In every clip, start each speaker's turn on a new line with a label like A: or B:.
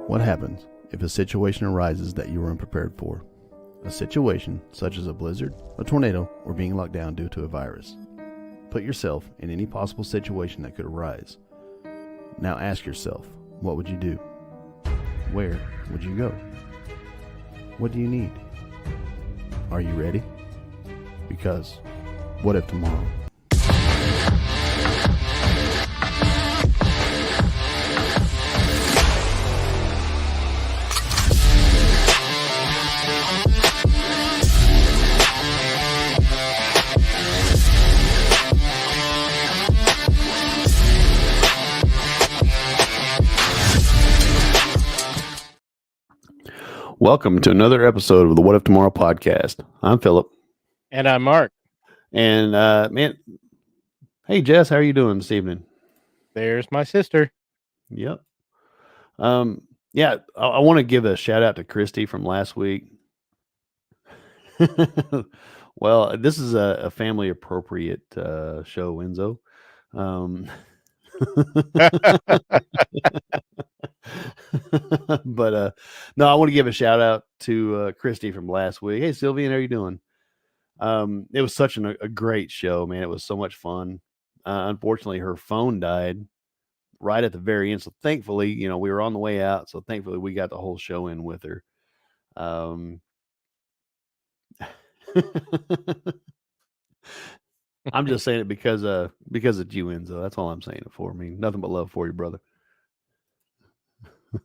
A: What happens if a situation arises that you were unprepared for? A situation such as a blizzard, a tornado, or being locked down due to a virus. Put yourself in any possible situation that could arise. Now ask yourself, what would you do? Where would you go? What do you need? Are you ready? Because what if tomorrow? Welcome to another episode of the What If Tomorrow podcast. I'm Philip.
B: And I'm Mark.
A: And, hey, Jess, how are you doing this evening?
B: There's my sister.
A: Yep. I want to give a shout out to Christy from last week. Well, this is a family appropriate show, Enzo. But no, I want to give a shout out to Christy from last week. Hey, Sylvian, how are you doing? It was such a great show, man. It was so much fun. Unfortunately, her phone died right at the very end. So thankfully, we were on the way out. So thankfully, we got the whole show in with her. I'm just saying it because it's you, Enzo. That's all I'm saying it for. I mean, nothing but love for you, brother.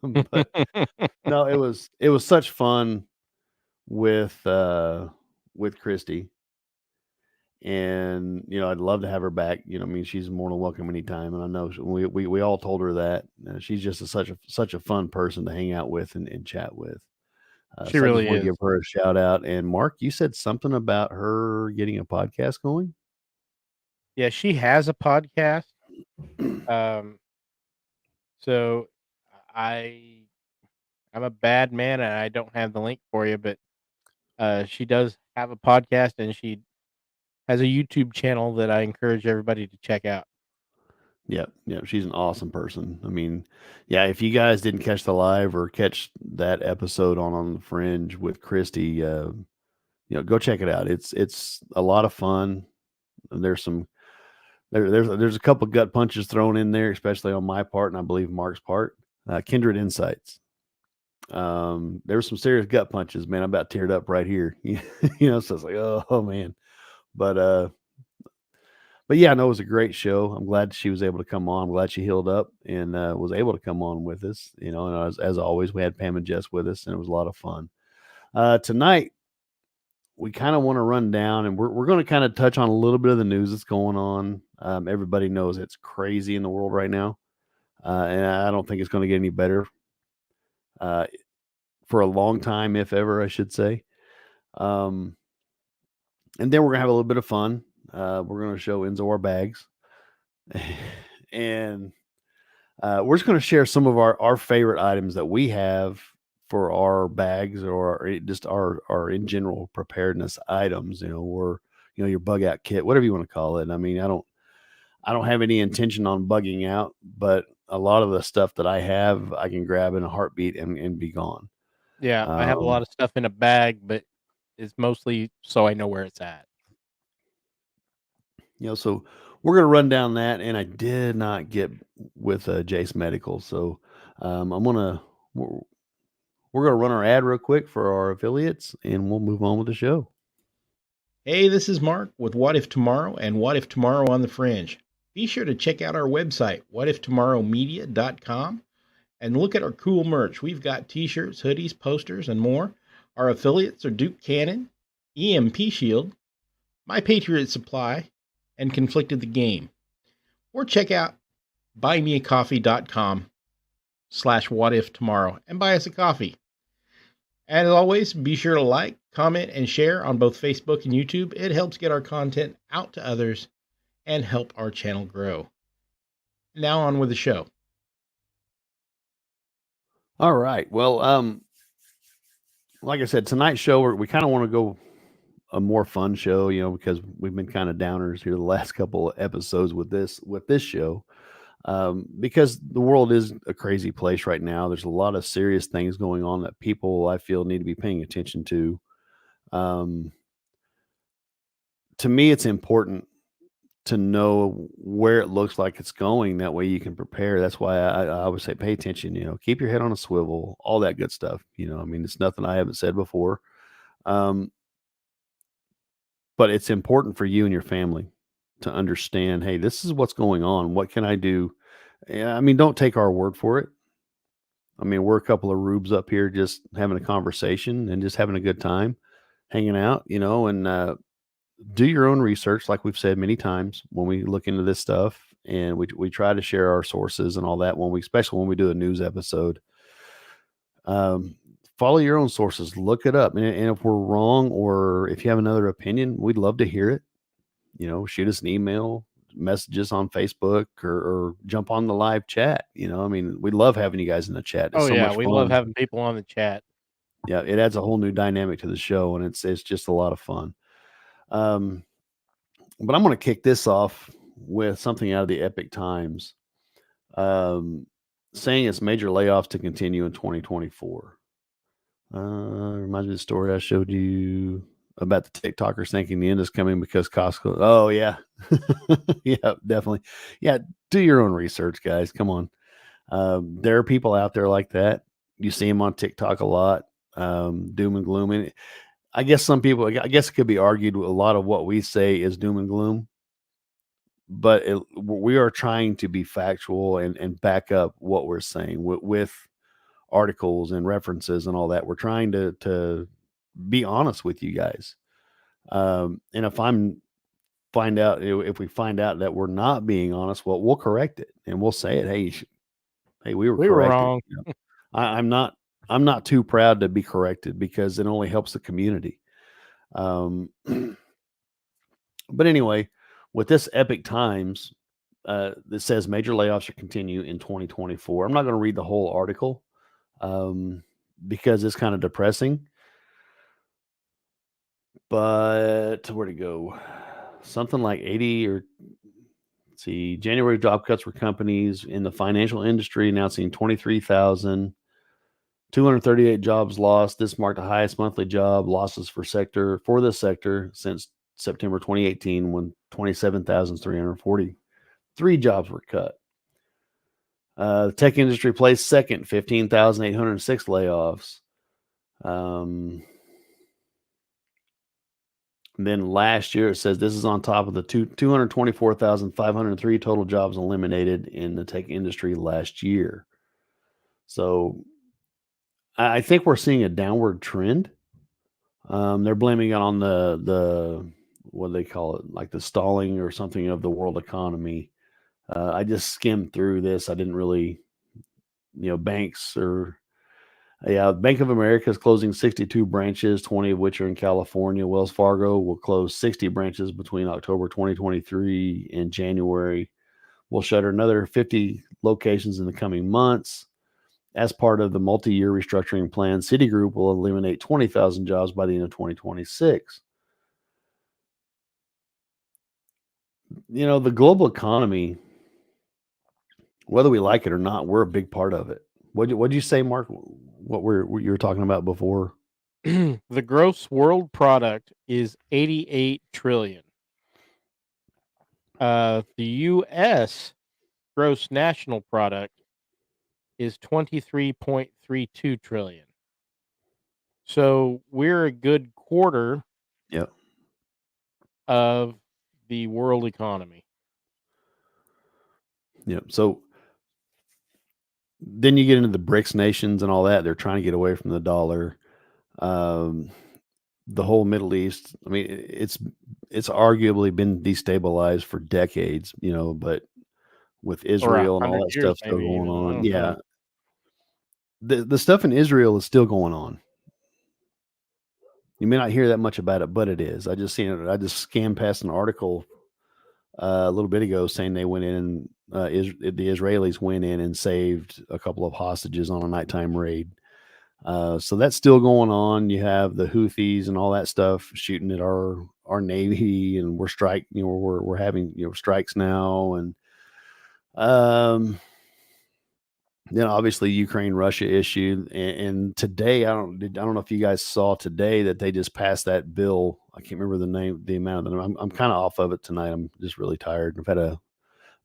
A: But no, it was such fun with Christy, and I'd love to have her back. I mean, she's more than welcome anytime, and I know we all told her that. She's just such a fun person to hang out with and chat with.
B: She really is.
A: Give her a shout out. And Mark, you said something about her getting a podcast going.
B: Yeah, she has a podcast. So I'm a bad man and I don't have the link for you, but she does have a podcast and she has a YouTube channel that I encourage everybody to check out.
A: Yeah, she's an awesome person. I mean, yeah, if you guys didn't catch the live or catch that episode on the Fringe with Christy, go check it out. It's a lot of fun. There's a couple gut punches thrown in there, especially on my part and I believe Mark's part. Kindred insights. There were some serious gut punches, man. I about teared up right here. So it's like, oh man. But yeah, no, it was a great show. I'm glad she was able to come on. I'm glad she healed up and was able to come on with us. And as always, we had Pam and Jess with us, and it was a lot of fun. Tonight, we kind of want to run down, and we're going to kind of touch on a little bit of the news that's going on. Everybody knows it's crazy in the world right now, and I don't think it's going to get any better for a long time, if ever, I should say. And then we're going to have a little bit of fun. We're going to show Enzo our bags, and we're just going to share some of our favorite items that we have for our bags or just our in general preparedness items, or your bug out kit, whatever you want to call it. I mean, I don't have any intention on bugging out, but a lot of the stuff that I have, I can grab in a heartbeat and be gone.
B: Yeah, I have a lot of stuff in a bag, but it's mostly so I know where it's at.
A: So we're going to run down that, and I did not get with Jace Medical. So we're going to run our ad real quick for our affiliates, and we'll move on with the show.
C: Hey, this is Mark with What If Tomorrow and What If Tomorrow on the Fringe. Be sure to check out our website, whatiftomorrowmedia.com, and look at our cool merch. We've got t-shirts, hoodies, posters, and more. Our affiliates are Duke Cannon, EMP Shield, My Patriot Supply, and Conflicted the Game. Or check out buymeacoffee.com/whatiftomorrow and buy us a coffee. And as always, be sure to like, comment, and share on both Facebook and YouTube. It helps get our content out to others and help our channel grow. Now on with the show.
A: All right. Well, like I said, tonight's show, we kind of want to go a more fun show, because we've been kind of downers here the last couple of episodes with this show. because the world is a crazy place right now. There's a lot of serious things going on that people, I feel, need to be paying attention to. Um, to me, it's important to know where it looks like it's going. That way you can prepare. That's why I would say pay attention, keep your head on a swivel, all that good stuff. I mean, it's nothing I haven't said before. Um, but it's important for you and your family to understand, hey, this is what's going on. What can I do? Yeah, I mean, don't take our word for it. I mean, we're a couple of rubes up here just having a conversation and just having a good time, hanging out, and do your own research, like we've said many times when we look into this stuff, and we try to share our sources and all that especially when we do a news episode. Um, Follow your own sources, look it up, and if we're wrong or if you have another opinion, we'd love to hear it. Shoot us an email, messages on Facebook, or jump on the live chat. I mean, we love having you guys in the chat. It's
B: Oh
A: so
B: yeah,
A: much
B: we love
A: fun.
B: having people on the chat.
A: Yeah, it adds a whole new dynamic to the show, and it's just a lot of fun. But I'm going to kick this off with something out of the Epic Times, saying it's major layoffs to continue in 2024. Reminds me of the story I showed you about the TikTokers thinking the end is coming because Costco. Oh yeah, yeah, definitely. Yeah, do your own research, guys. Come on. There are people out there like that. You see them on TikTok a lot. Doom and gloom. And I guess some people, I guess it could be argued a lot of what we say is doom and gloom, but we are trying to be factual and back up what we're saying with articles and references and all that. We're trying to be honest with you guys. And if we find out that we're not being honest, well, we'll correct it and we'll say it. Hey, we were
B: We were
A: corrected.
B: wrong.
A: I'm not too proud to be corrected because it only helps the community. But anyway, with this Epic Times, that says major layoffs will continue in 2024. I'm not going to read the whole article because it's kind of depressing. But where'd it go? Something like 80 or let's see, January job cuts for companies in the financial industry announcing 23,238 jobs lost. This marked the highest monthly job losses for this sector since September 2018, when 27,343 jobs were cut. The tech industry placed second, 15,806 layoffs. Then last year, it says this is on top of the 224,503 total jobs eliminated in the tech industry last year. So I think we're seeing a downward trend. They're blaming it on the what do they call it, like the stalling or something of the world economy. I just skimmed through this. I didn't really, banks or Bank of America is closing 62 branches, 20 of which are in California. Wells Fargo will close 60 branches between October 2023 and January. We'll shutter another 50 locations in the coming months. As part of the multi-year restructuring plan, Citigroup will eliminate 20,000 jobs by the end of 2026. The global economy, whether we like it or not, we're a big part of it. What'd you say, Mark? What you were talking about before?
B: The gross world product is 88 trillion. The U.S. gross national product is 23.32 trillion. So we're a good quarter
A: Yep.
B: of the world economy.
A: Yep. So then you get into the BRICS nations and all that. They're trying to get away from the dollar. The whole Middle East. I mean, it's arguably been destabilized for decades, but with Israel and all
B: 100
A: that
B: years
A: stuff still
B: maybe
A: going
B: even, I
A: on.
B: don't
A: Yeah.
B: know.
A: The stuff in Israel is still going on. You may not hear that much about it, but it is. I just scanned past an article a little bit ago saying they went in and the Israelis went in and saved a couple of hostages on a nighttime raid. So that's still going on. You have the Houthis and all that stuff shooting at our navy, and we're having strikes now, and Obviously Ukraine Russia issue, and today I don't know if you guys saw today that they just passed that bill. I can't remember the amount of them. I'm kind of off of it tonight. I'm just really tired. I've had a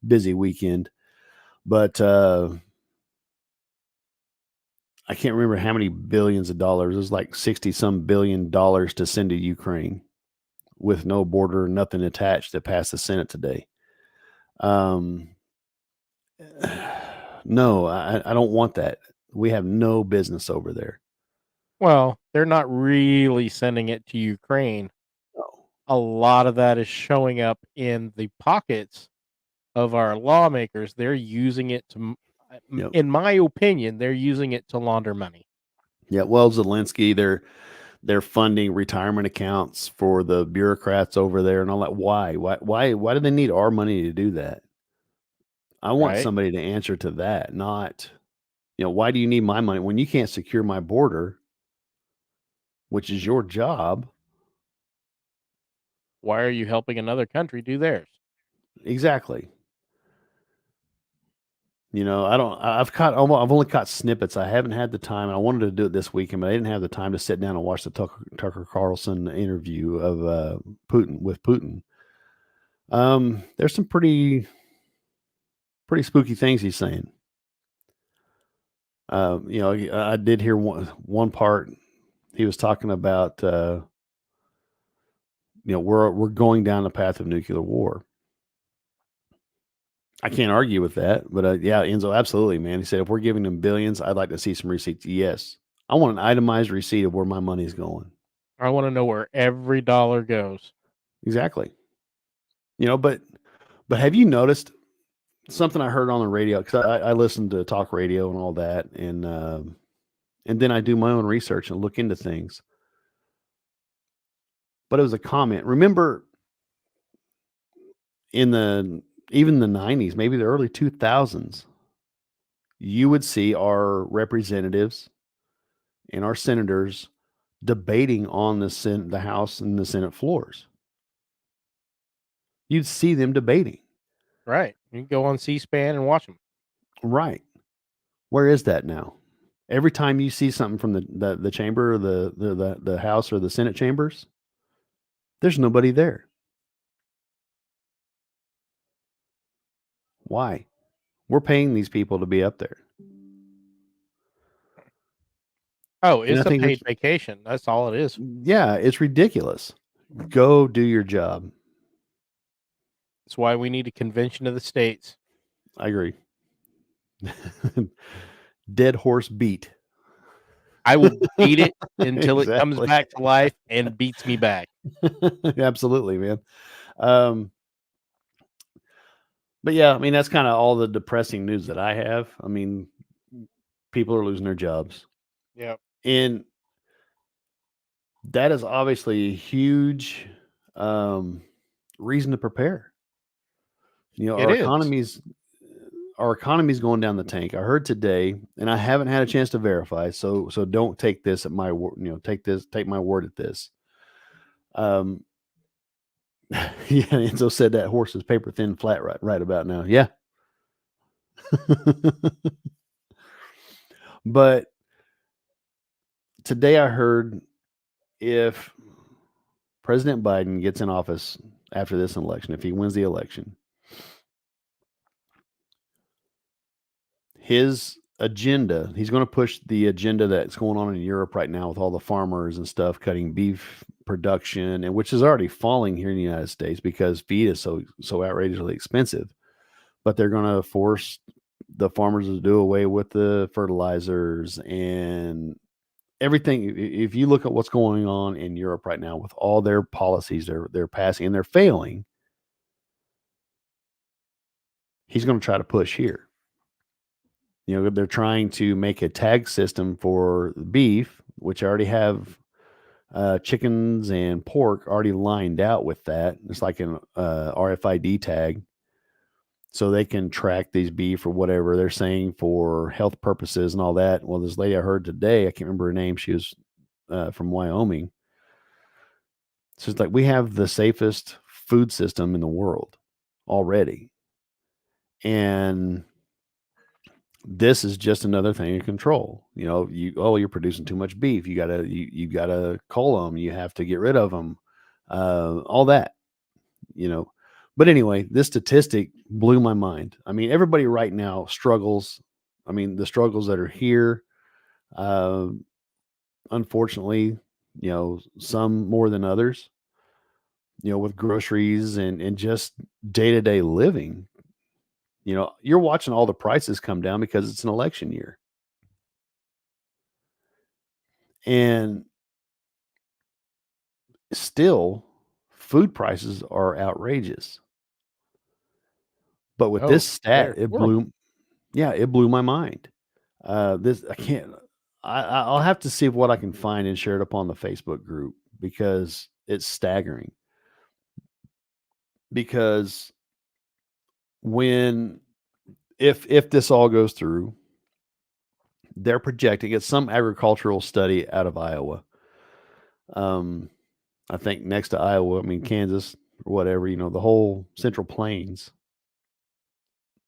A: busy weekend, but I can't remember how many billions of dollars. It was like 60 some $billion to send to Ukraine with no border, nothing attached, that passed the Senate today. No, I don't want that. We have no business over there.
B: Well, they're not really sending it to Ukraine.
A: No.
B: A lot of that is showing up in the pockets of our lawmakers. They're using it to,
A: Yep.
B: in my opinion, they're using it to launder money.
A: Yeah. Well, Zelensky, they're funding retirement accounts for the bureaucrats over there and all that. Why do they need our money to do that? I want
B: Right?
A: somebody to answer to that, not, why do you need my money when you can't secure my border, which is your job?
B: Why are you helping another country do theirs?
A: Exactly. I've only caught snippets. I haven't had the time. I wanted to do it this weekend, but I didn't have the time to sit down and watch the Tucker Carlson interview of Putin. There's some pretty spooky things he's saying. I did hear one part. He was talking about, we're going down the path of nuclear war. I can't argue with that, but yeah, Enzo, absolutely, man. He said, if we're giving them billions, I'd like to see some receipts. Yes. I want an itemized receipt of where my money's going.
B: I want to know where every dollar goes.
A: Exactly. But have you noticed something I heard on the radio? Because I listen to talk radio and all that, and then I do my own research and look into things. But it was a comment. Remember, even the 90s, maybe the early 2000s, you would see our representatives and our senators debating on the House and the Senate floors. You'd see them debating.
B: Right. You can go on C-SPAN and watch them.
A: Right. Where is that now? Every time you see something from the chamber or the House or the Senate chambers, there's nobody there. Why? We're paying these people to be up there.
B: Oh, it's a paid vacation. That's all it is.
A: Yeah, it's ridiculous. Go do your job.
B: That's why we need a convention of the states.
A: I agree. Dead horse beat.
B: I will beat it until it comes back to life and beats me back.
A: Absolutely, man. But yeah, I mean, that's kind of all the depressing news that I have. I mean, people are losing their jobs.
B: Yeah.
A: And that is obviously a huge reason to prepare. Our economy's going down the tank. I heard today, and I haven't had a chance to verify, so don't take this at my word. Take my word at this. Yeah, Enzo said that horse is paper thin flat right about now. Yeah. But today I heard if President Biden gets in office after this election, if he wins the election, his agenda, he's going to push the agenda that's going on in Europe right now with all the farmers and stuff cutting beef production, and which is already falling here in the United States because feed is so outrageously expensive. But they're going to force the farmers to do away with the fertilizers and everything. If you look at what's going on in Europe right now with all their policies they're passing and they're failing, he's going to try to push here. They're trying to make a tag system for beef, which already have chickens and pork already lined out with that. It's like an RFID tag. So they can track these beef or whatever they're saying for health purposes and all that. Well, this lady I heard today, I can't remember her name. She was from Wyoming. So it's like we have the safest food system in the world already. And this is just another thing to control. You're producing too much beef. You gotta cull them. You have to get rid of them. All that. You know. But anyway, this statistic blew my mind. I mean, everybody right now struggles. I mean, the struggles that are here, uh, unfortunately, some more than others. With groceries and just day to day living. You're watching all the prices come down because it's an election year. And still, food prices are outrageous. But with this stat,
B: they're horrible.
A: it blew my mind. This I can't. I'll have to see what I can find and share it up on the Facebook group because it's staggering. Because when if this all goes through, they're projecting it's some agricultural study out of Iowa. I think next to Iowa, I mean Kansas or whatever, the whole Central Plains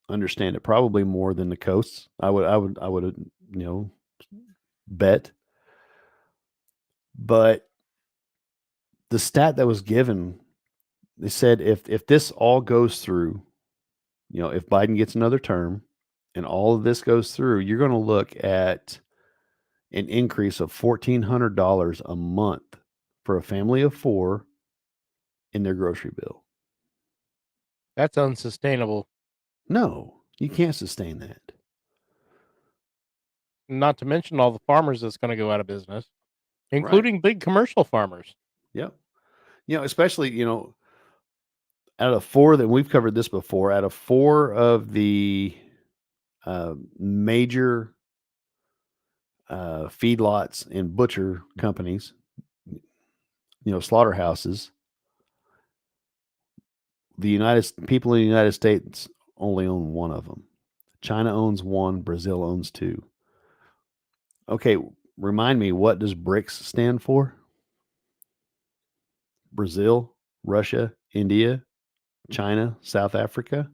A: understand it probably more than the coasts. I would bet. But the stat that was given, they said if this all goes through, if Biden gets another term and all of this goes through, you're going to look at an increase of $1,400 a month for a family of 4 in their grocery bill.
B: That's unsustainable.
A: No, you can't sustain that.
B: Not to mention all the farmers that's going to go out of business,
A: Right.
B: including big commercial farmers.
A: Yep. Especially, out of 4 that we've covered this before, out of 4 of the major feedlots and butcher companies, slaughterhouses, the people in the United States only own 1 of them. China owns 1, Brazil owns 2. Okay, remind me, what does BRICS stand for? Brazil, Russia, India, China, South Africa.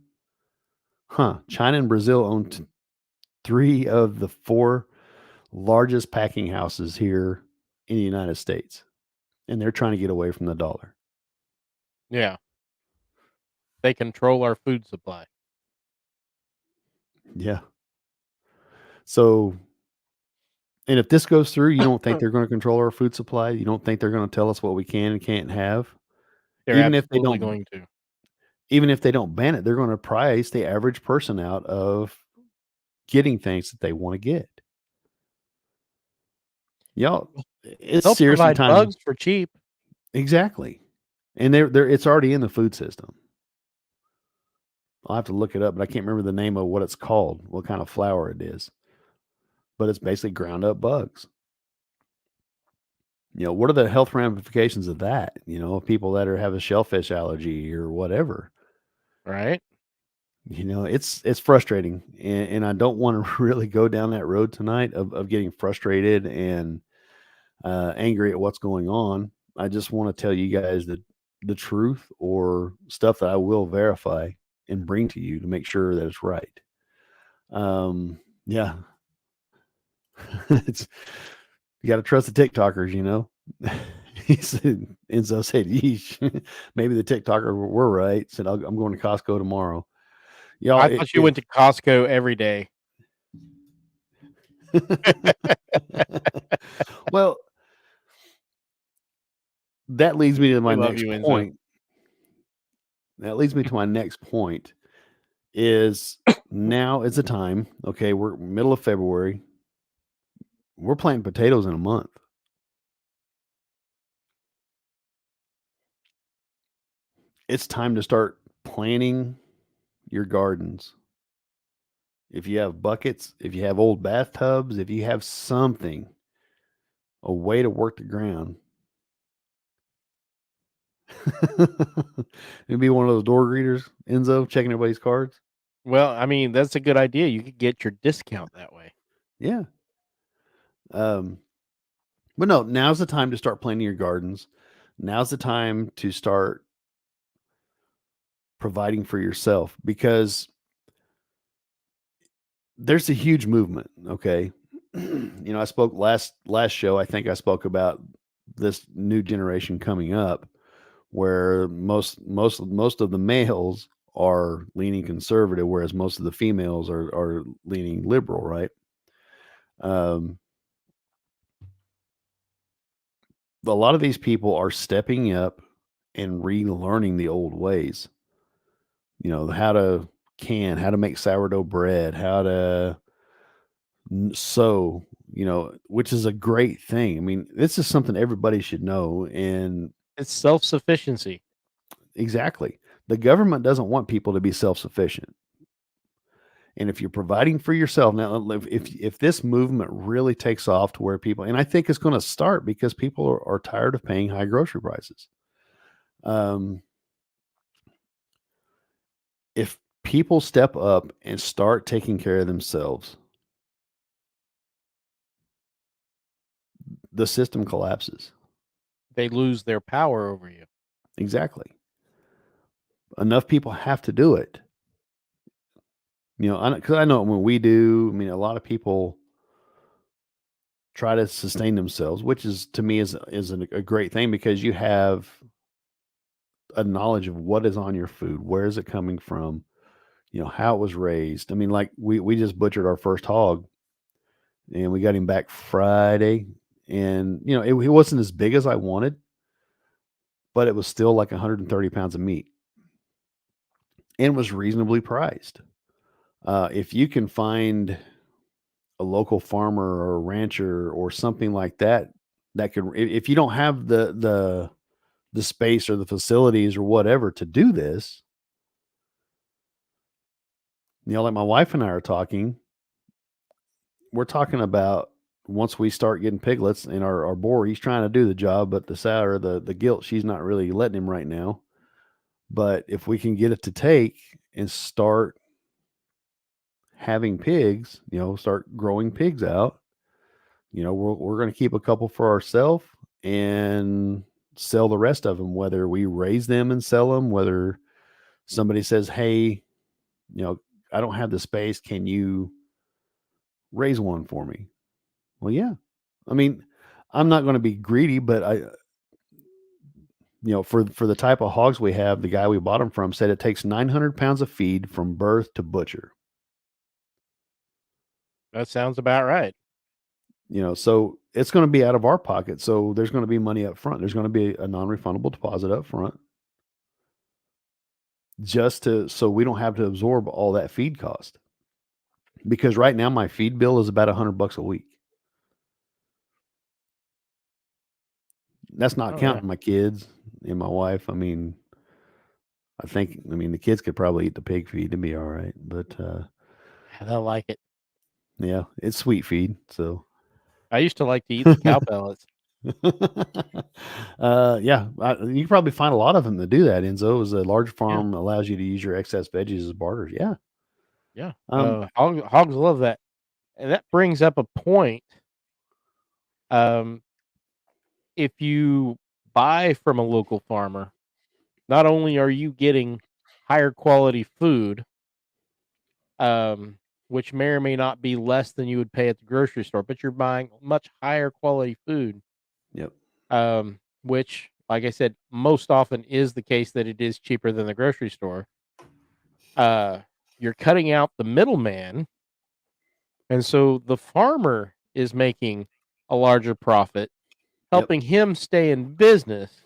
A: China and Brazil own 3 of the 4 largest packing houses here in the United States. And they're trying to get away from the dollar.
B: Yeah. They control our food supply.
A: Yeah. So, and if this goes through, you don't think they're going to control our food supply? You don't think they're going to tell us what we can and can't have?
B: They're
A: Even if they
B: absolutely
A: don't
B: going to.
A: even if they don't ban it, they're going to price the average person out of getting things that they want to get. Y'all, it's
B: They'll
A: seriously
B: provide
A: time.
B: bugs for cheap.
A: Exactly. And they're it's already in the food system. I'll have to look it up, but I can't remember the name of what it's called, what kind of flour it is. But it's basically ground up bugs. What are the health ramifications of that? People that have a shellfish allergy or whatever.
B: Right.
A: It's frustrating, and I don't want to really go down that road tonight of getting frustrated and angry at what's going on. I just want to tell you guys the truth or stuff that I will verify and bring to you to make sure that it's right. Yeah, it's you got to trust the TikTokers. He said, Enzo said, "Yeesh, maybe the TikTokers were right." Said, "I'm going to Costco tomorrow." Y'all,
B: I thought you went to Costco every day.
A: Well, that leads me to my
B: love
A: next
B: you, Enzo.
A: point. That leads me to my next point is now is the time. Okay, we're middle of February. We're planting potatoes in a month. It's time to start planting your gardens. If you have buckets, if you have old bathtubs, if you have something, a way to work the ground. It'd be one of those door greeters, Enzo, checking everybody's cards.
B: Well, I mean, that's a good idea. You could get your discount that way.
A: Yeah. But no, now's the time to start planting your gardens. Now's the time to start providing for yourself because there's a huge movement. Okay. I spoke last show. I think I spoke about this new generation coming up, where most of the males are leaning conservative, whereas most of the females are leaning liberal, right? Um, a lot of these people are stepping up and relearning the old ways. How to how to make sourdough bread, how to sew, which is a great thing. I mean, this is something everybody should know. And
B: It's self-sufficiency.
A: exactly, the government doesn't want people to be self sufficient. And if you're providing for yourself now, if this movement really takes off to where people, and I think it's going to start because people are tired of paying high grocery prices. Um, if people step up and start taking care of themselves, the system collapses.
B: They lose their power over you.
A: Exactly. Enough people have to do it. Because I know when we do, I mean, a lot of people try to sustain themselves, which is to me is a great thing because you have a knowledge of what is on your food, where is it coming from, how it was raised. I mean, like we just butchered our first hog, and we got him back Friday, and it wasn't as big as I wanted, but it was still like 130 pounds of meat, and was reasonably priced. If you can find a local farmer or a rancher or something like that that could, if you don't have the space or the facilities or whatever to do this, like my wife and I are talking, we're talking about once we start getting piglets and our boar, he's trying to do the job, but the sour, the guilt, she's not really letting him right now. But if we can get it to take and start having pigs, start growing pigs out, we're going to keep a couple for ourselves and sell the rest of them, whether we raise them and sell them, whether somebody says, hey, I don't have the space. Can you raise one for me? Well, yeah. I mean, I'm not going to be greedy, but for the type of hogs we have, the guy we bought them from said it takes 900 pounds of feed from birth to butcher.
B: That sounds about right.
A: So it's going to be out of our pocket. So there's going to be money up front. There's going to be a non-refundable deposit up front, so we don't have to absorb all that feed cost. Because right now my feed bill is about $100 a week. That's not
B: Oh, yeah.
A: counting my kids and my wife. I mean, the kids could probably eat the pig feed and be all right, but
B: They'll like it.
A: yeah, it's sweet feed. So
B: I used to like to eat the cow pellets.
A: yeah, you can probably find a lot of them that do that. Enzo is a large
B: Yeah.
A: farm, allows you to use your excess veggies as barters. Yeah.
B: Yeah.
A: Um,
B: Hogs love that. And that brings up a point. Um, if you buy from a local farmer, not only are you getting higher quality food, which may or may not be less than you would pay at the grocery store, but you're buying much higher quality food.
A: Yep.
B: Which, like I said, most often is the case that it is cheaper than the grocery store. You're cutting out the middleman, and so the farmer is making a larger profit, helping him stay in business,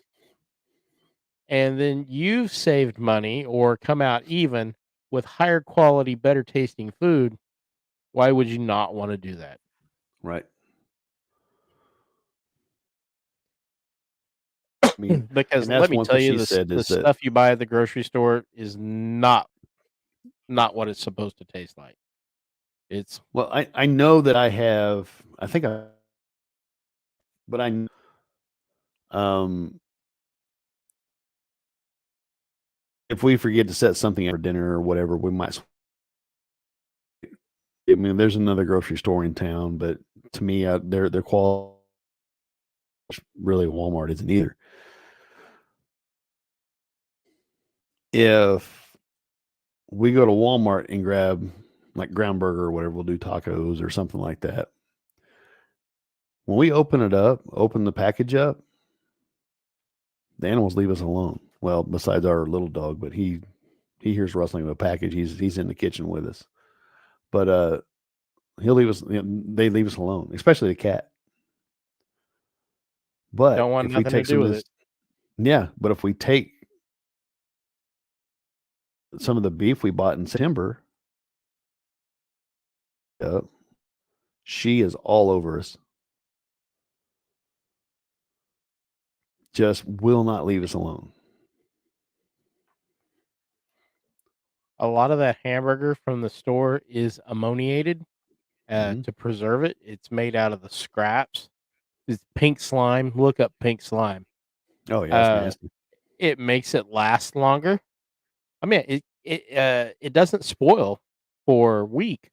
B: and then you've saved money or come out even with higher quality, better tasting food. Why would you not want to do that?
A: Right. I mean,
B: Because
A: and that's
B: let me
A: one
B: tell
A: thing
B: you,
A: she said
B: the
A: is that,
B: stuff you buy at the grocery store is not what it's supposed to taste like. It's
A: well, I know that I think but um, if we forget to set something up for dinner or whatever, we might. I mean, there's another grocery store in town, but to me, their quality really Walmart isn't either. If we go to Walmart and grab like ground burger or whatever. We'll do tacos or something like that. When we open the package up, the animals leave us alone. Well, besides our little dog, but he hears rustling of a package. He's in the kitchen with us. But he'll leave us. They leave us alone, especially the cat. But
B: Don't want
A: if we
B: nothing to
A: take
B: do
A: some of
B: with
A: this,
B: it.
A: yeah. But if we take some of the beef we bought in September, she is all over us. Just will not leave us alone.
B: A lot of that hamburger from the store is ammoniated
A: Mhm.
B: to preserve it. It's made out of the scraps. It's pink slime. Look up pink slime.
A: Oh yeah, it's nasty.
B: It makes it last longer. I mean, it doesn't spoil for a week.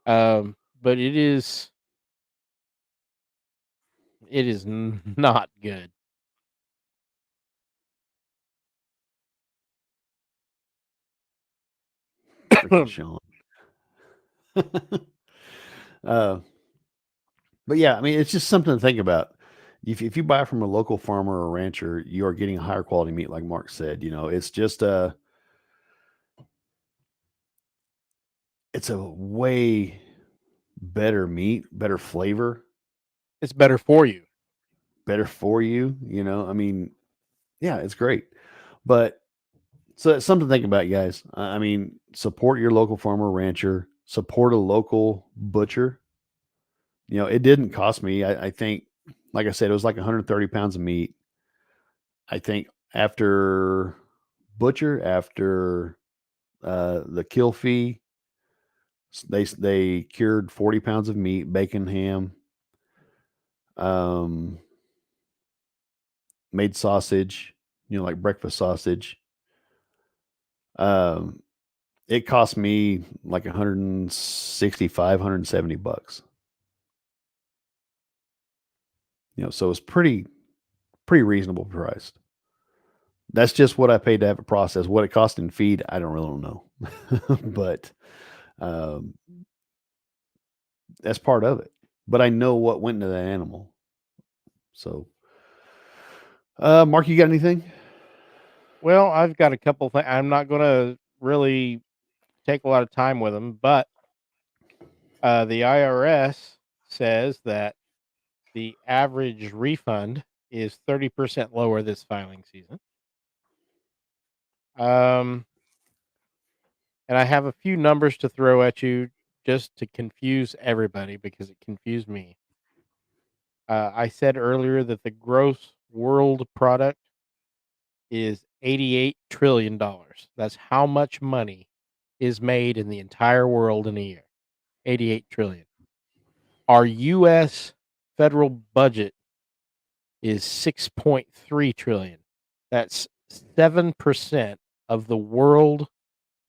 B: But it is not good.
A: Freaking Sean. But yeah, I mean, it's just something to think about. If you buy from a local farmer or rancher, you are getting higher quality meat, like Mark said. It's just it's a way better meat, better flavor,
B: It's better for you.
A: better for you. I mean, yeah, it's great. But so it's something to think about, guys. I mean, support your local farmer or rancher, support a local butcher. It didn't cost me. I think, like I said, it was like 130 pounds of meat. I think after after the kill fee, they cured 40 pounds of meat, bacon, ham, um, made sausage, like breakfast sausage. Um, it cost me like 165, 170 bucks. So it's pretty reasonable priced. That's just what I paid to have it processed. What it cost in feed, I don't really know, but um, that's part of it. But I know what went into that animal. So, Mark, you got anything?
B: Well, I've got a couple things. I'm not going to really take a lot of time with them, but the IRS says that the average refund is 30% lower this filing season. And I have a few numbers to throw at you just to confuse everybody because it confused me. I said earlier that the gross world product is $88 trillion. That's how much money is made in the entire world in a year. 88 trillion. Our US federal budget is 6.3 trillion. That's 7% of the world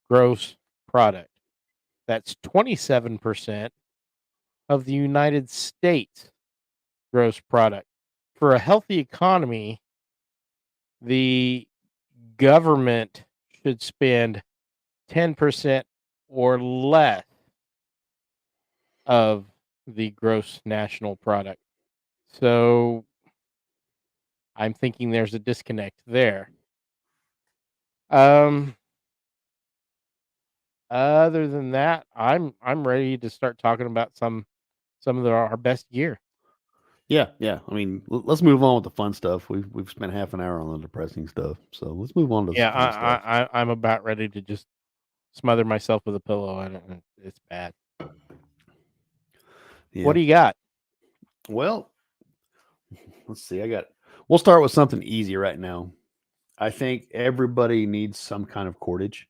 B: gross product. That's 27% of the United States gross product. For a healthy economy, the government should spend 10% or less of the gross national product. So I'm thinking there's a disconnect there. Um, Other than that, I'm ready to start talking about some of our best gear.
A: Yeah, yeah. I mean, let's move on with the fun stuff. We've spent half an hour on the depressing stuff, so let's move on to
B: Yeah,
A: some fun stuff.
B: I'm about ready to just smother myself with a pillow. I don't know. It's bad.
A: Yeah.
B: What do you got?
A: Well, let's see. We'll start with something easy right now. I think everybody needs some kind of cordage.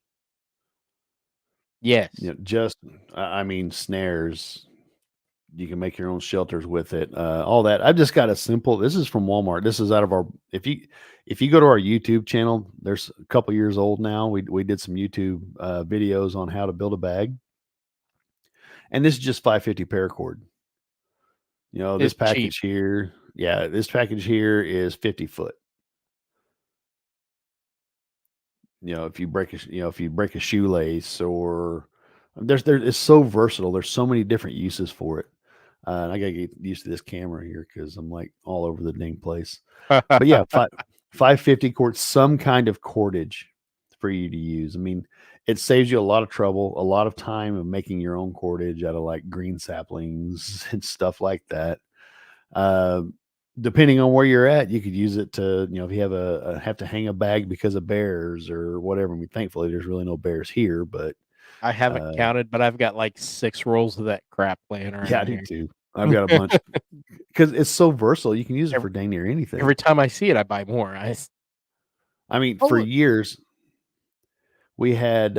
B: Yes.
A: Just I mean snares. You can make your own shelters with it. All that. I've just got a simple. This is from Walmart. This is out of our. If you go to our YouTube channel, there's a couple years old now. We did some YouTube videos on how to build a bag, and this is just 550 paracord. This
B: It's cheap.
A: package here. Yeah, this package here is 50 foot. If you break a shoelace or It's so versatile. There's so many different uses for it. And I gotta get used to this camera here because I'm like all over the dang place. But yeah, 550 cord, some kind of cordage for you to use. I mean, it saves you a lot of trouble, a lot of time of making your own cordage out of like green saplings and stuff like that. Uh, Depending on where you're at, you could use it to, if you have to hang a bag because of bears or whatever. I mean, thankfully, there's really no bears here, but
B: I haven't
A: uh,
B: counted, but I've got like 6 rolls of that crap laying
A: yeah, I
B: around
A: do
B: here.
A: too. I've got a bunch because it's so versatile. You can use it
B: Every,
A: for dang near anything.
B: every time I see it, I buy more.
A: I mean,
B: Oh,
A: for
B: look.
A: years we had.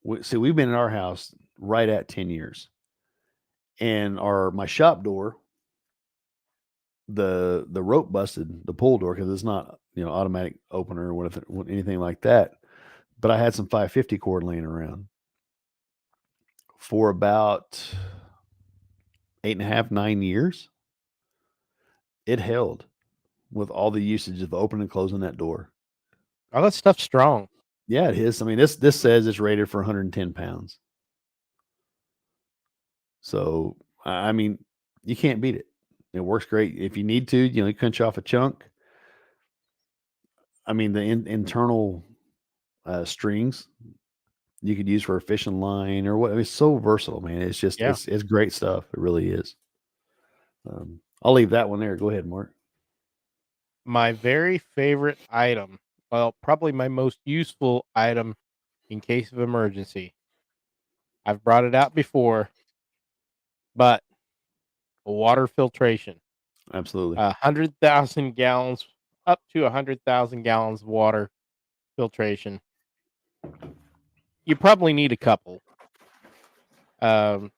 A: We've been in our house right at 10 years, and my shop door, the rope busted, the pull door, because it's not automatic opener or anything like that. But I had some 550 cord laying around for about 8.5, 9 years. It held with all the usage of opening and closing that door.
B: Oh, that stuff's strong.
A: Yeah, it is. I mean, this says it's rated for 110 pounds. So I mean, you can't beat it. It works great. If you need to, you punch off a chunk. I mean, the internal strings you could use for a fishing line or what. I mean, it's so versatile, man. It's just
B: Yeah.
A: it's great stuff. It really is. I'll leave that one there. Go ahead, Mark.
B: My very favorite item, well, probably my most useful item in case of emergency. I've brought it out before, but water filtration.
A: Absolutely.
B: 100,000 gallons, up to 100,000 gallons of water filtration. You probably need a couple. You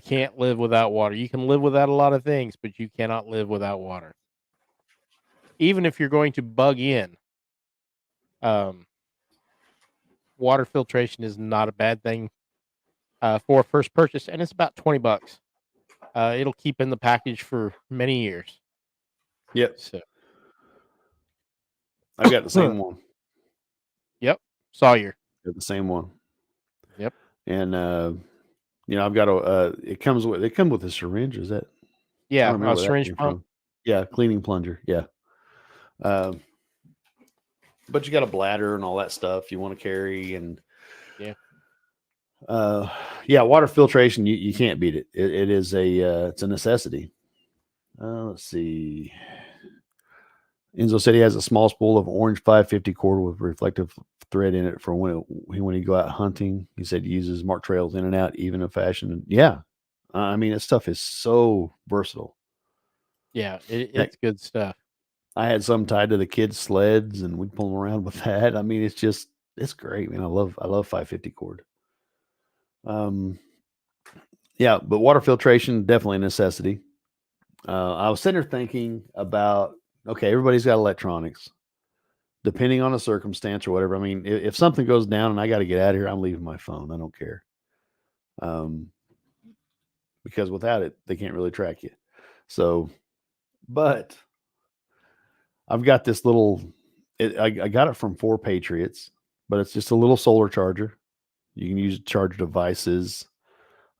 B: can't live without water. You can live without a lot of things, but you cannot live without water. Even if you're going to bug in, water filtration is not a bad thing for a first purchase, and it's about $20. It'll keep in the package for many years.
A: Yep.
B: So,
A: I've got the same one.
B: Yep, Sawyer.
A: Got the same one.
B: Yep.
A: And I've got a. It comes with a syringe. Is that?
B: Yeah,
A: I don't remember
B: a
A: where that
B: syringe
A: came
B: pump.
A: from. Yeah, cleaning plunger. Yeah. But you got a bladder and all that stuff you want to carry, and
B: Yeah.
A: Water filtration. You can't beat it. It is it's a necessity. Let's see. Enzo said he has a small spool of orange 550 cord with reflective thread in it for when he go out hunting. He said he uses mark trails in and out, even in fashion. Yeah, I mean, that stuff is so versatile.
B: Yeah,
A: Heck,
B: it's good stuff.
A: I had some tied to the kids' sleds, and we'd pull them around with that. I mean, it's great, man. I love 550 cord. Yeah, but water filtration definitely a necessity. I was sitting there thinking about, okay, everybody's got electronics. Depending on the circumstance or whatever. I mean, if something goes down and I got to get out of here, I'm leaving my phone. I don't care. Because without it, they can't really track you. So, but I've got this little, I got it from 4 Patriots, but it's just a little solar charger. You can use it to charge devices.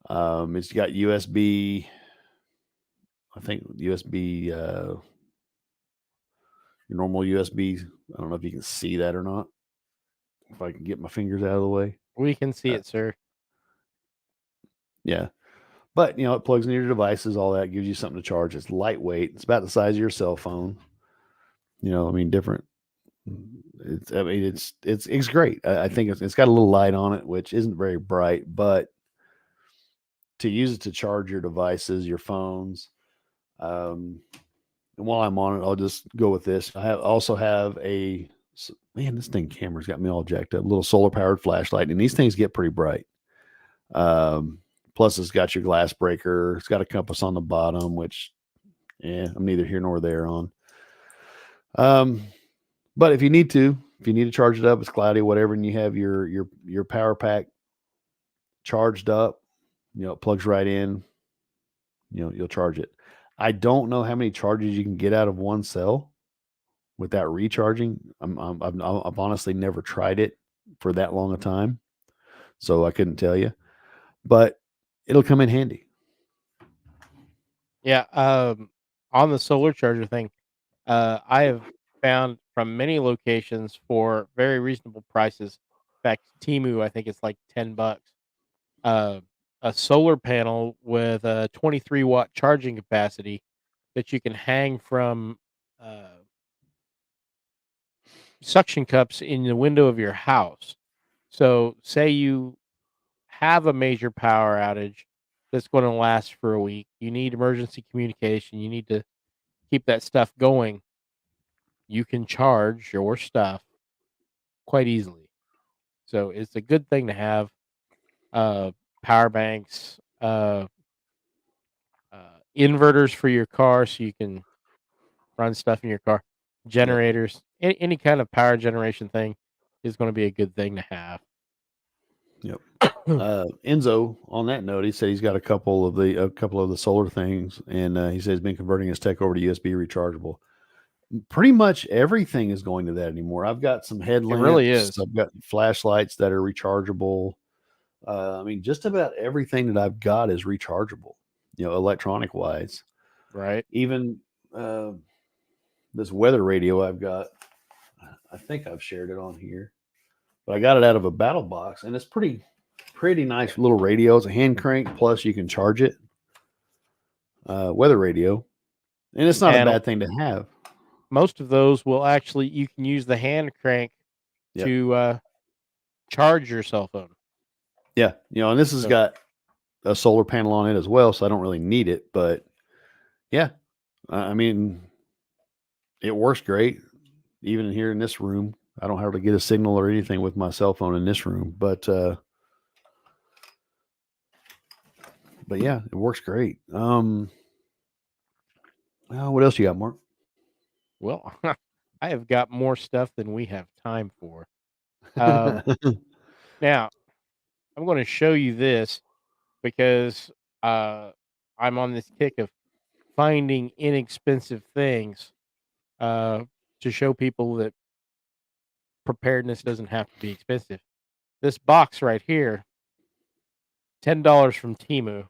A: It's got USB, I think USB, your normal USB. I don't know if you can see that or not. If I can get my fingers out of the way.
B: We can see it, sir.
A: Yeah. But, it plugs into your devices, all that gives you something to charge. It's lightweight. It's about the size of your cell phone. Different. It's great. I think it's got a little light on it, which isn't very bright, but to use it to charge your devices, your phones. And while I'm on it, I'll just go with this. Also have this camera's got me all jacked up. A little solar powered flashlight, and these things get pretty bright. Plus, it's got your glass breaker. It's got a compass on the bottom, which, I'm neither here nor there on. But if you need to charge it up, it's cloudy, whatever, and you have your power pack charged up, it plugs right in. You'll charge it. I don't know how many charges you can get out of one cell without recharging. I've honestly never tried it for that long a time. so I couldn't tell you, but it'll come in handy.
B: Yeah. On the solar charger thing, I have found from many locations for very reasonable prices. In fact, Timu, I think it's like $10. Uh, a solar panel with a 23-watt charging capacity that you can hang from uh, suction cups in the window of your house. So, say you have a major power outage that's going to last for a week. You need emergency communication. You need to keep that stuff going. You can charge your stuff quite easily. So it's a good thing to have uh, power banks, inverters for your car so you can run stuff in your car,
A: Yep.
B: generators, any kind of power generation thing is going to be a good thing to have.
A: Yep. Enzo, on that note, he said he's got a couple of the solar things, and he said he's been converting his tech over to USB rechargeable. Pretty much everything is going to that anymore. I've got some
B: It
A: headlamps.
B: really is.
A: I've got flashlights that are rechargeable. I mean, just about everything that I've got is rechargeable, electronic wise.
B: Right.
A: Even this weather radio I've got, I think I've shared it on here, but I got it out of a battle box, and it's pretty nice little radio. It's a hand crank, plus you can charge it. Weather radio, and it's not a
B: And
A: bad thing to have.
B: most of those will actually, you can use the hand crank
A: Yep.
B: to charge your cell phone.
A: Yeah, and this has
B: So,
A: got a solar panel on it as well, so I don't really need it. But yeah, I mean, it works great. Even here in this room, I don't hardly get a signal or anything with my cell phone in this room. But yeah, it works great. What else you got, Mark?
B: well, I have got more stuff than we have time for. Um, now, I'm going to show you this because I'm on this kick of finding inexpensive things uh, to show people that preparedness doesn't have to be expensive. This box right here, $10 from Timu.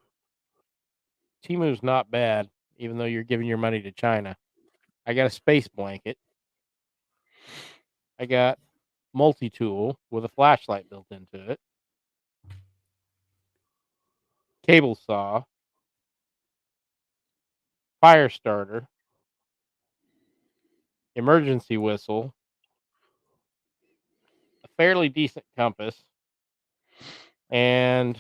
B: Timu's not bad, even though you're giving your money to China. I got a space blanket. I got multi-tool with a flashlight built into it. Cable saw. Fire starter. Emergency whistle. A fairly decent compass. And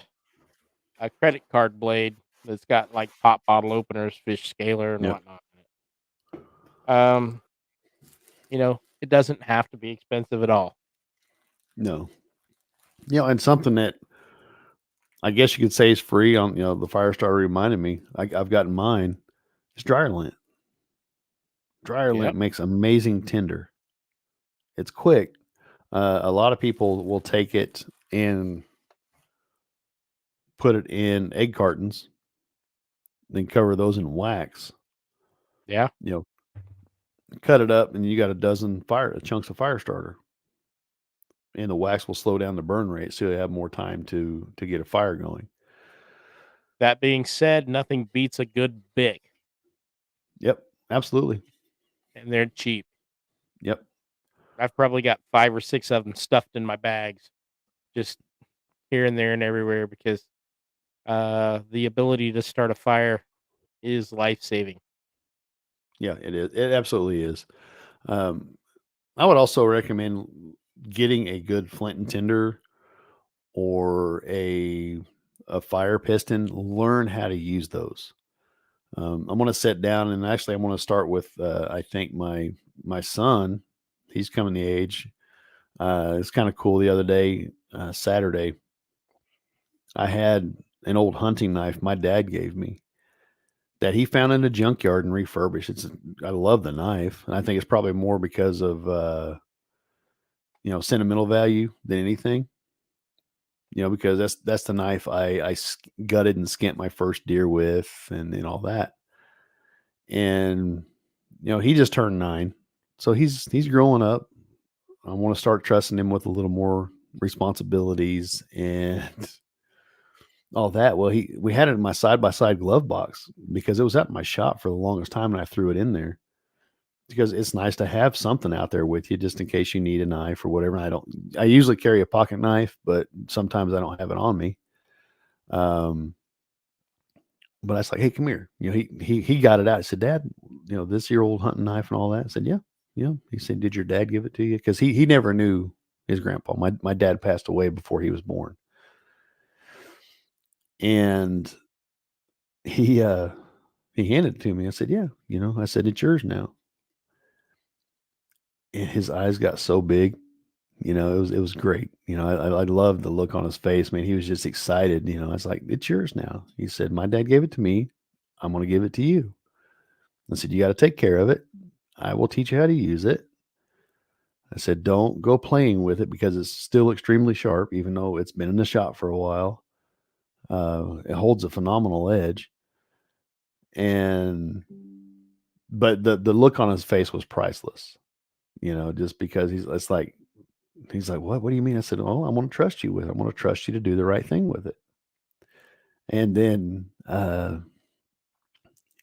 B: a credit card blade that's got like pop bottle openers, fish scaler, and
A: Yep.
B: whatnot in it. It doesn't have to be expensive at all.
A: No. And something that I guess you could say is free on, the fire starter reminded me. I've gotten mine. It's dryer lint. Dryer
B: Yep.
A: lint makes amazing tinder. It's quick. A lot of people will take it and put it in egg cartons, then cover those in wax.
B: Yeah.
A: Cut it up, and you got a dozen chunks of fire starter, and the wax will slow down the burn rate, so you have more time to get a fire going.
B: That being said, nothing beats a good Bic,
A: Yep, absolutely.
B: and they're cheap.
A: Yep.
B: I've probably got 5 or 6 of them stuffed in my bags, just here and there and everywhere, because the ability to start a fire is life saving.
A: Yeah, it is. It absolutely is. Um, I would also recommend getting a good flint and tinder or a fire piston. Learn how to use those. I'm going to sit down, and actually, I'm going to start with I think my son. He's coming the age. It's kind of cool. The other day, Saturday, I had an old hunting knife my dad gave me that he found in a junkyard and refurbished. I love the knife, and I think it's probably more because of sentimental value than anything. Because that's the knife I gutted and skinned my first deer with, and all that. And he just turned 9, so he's growing up. I want to start trusting him with a little more responsibilities and all that. Well, we had it in my side by side glove box because it was at my shop for the longest time, and I threw it in there because it's nice to have something out there with you just in case you need a knife or whatever. I usually carry a pocket knife, but sometimes I don't have it on me. But I was like, "Hey, come here." He got it out. He said, "Dad, this is your old hunting knife and all that." I said, "Yeah, yeah." He said, "Did your dad give it to you?" Because he never knew his grandpa. My dad passed away before he was born, and he handed it to me. I said, "Yeah." I said, "It's yours now." And his eyes got so big. It was great. I loved the look on his face. Man, he was just excited. I was like, "It's yours now." He said, "My dad gave it to me. I'm going to give it to you." I said, "You got to take care of it. I will teach you how to use it." I said, "Don't go playing with it because it's still extremely sharp, even though it's been in the shop for a while. It holds a phenomenal edge." And but the look on his face was priceless. Just because he's like, "What do you mean?" I said, "Oh, I want to trust you with it. I want to trust you to do the right thing with it." And then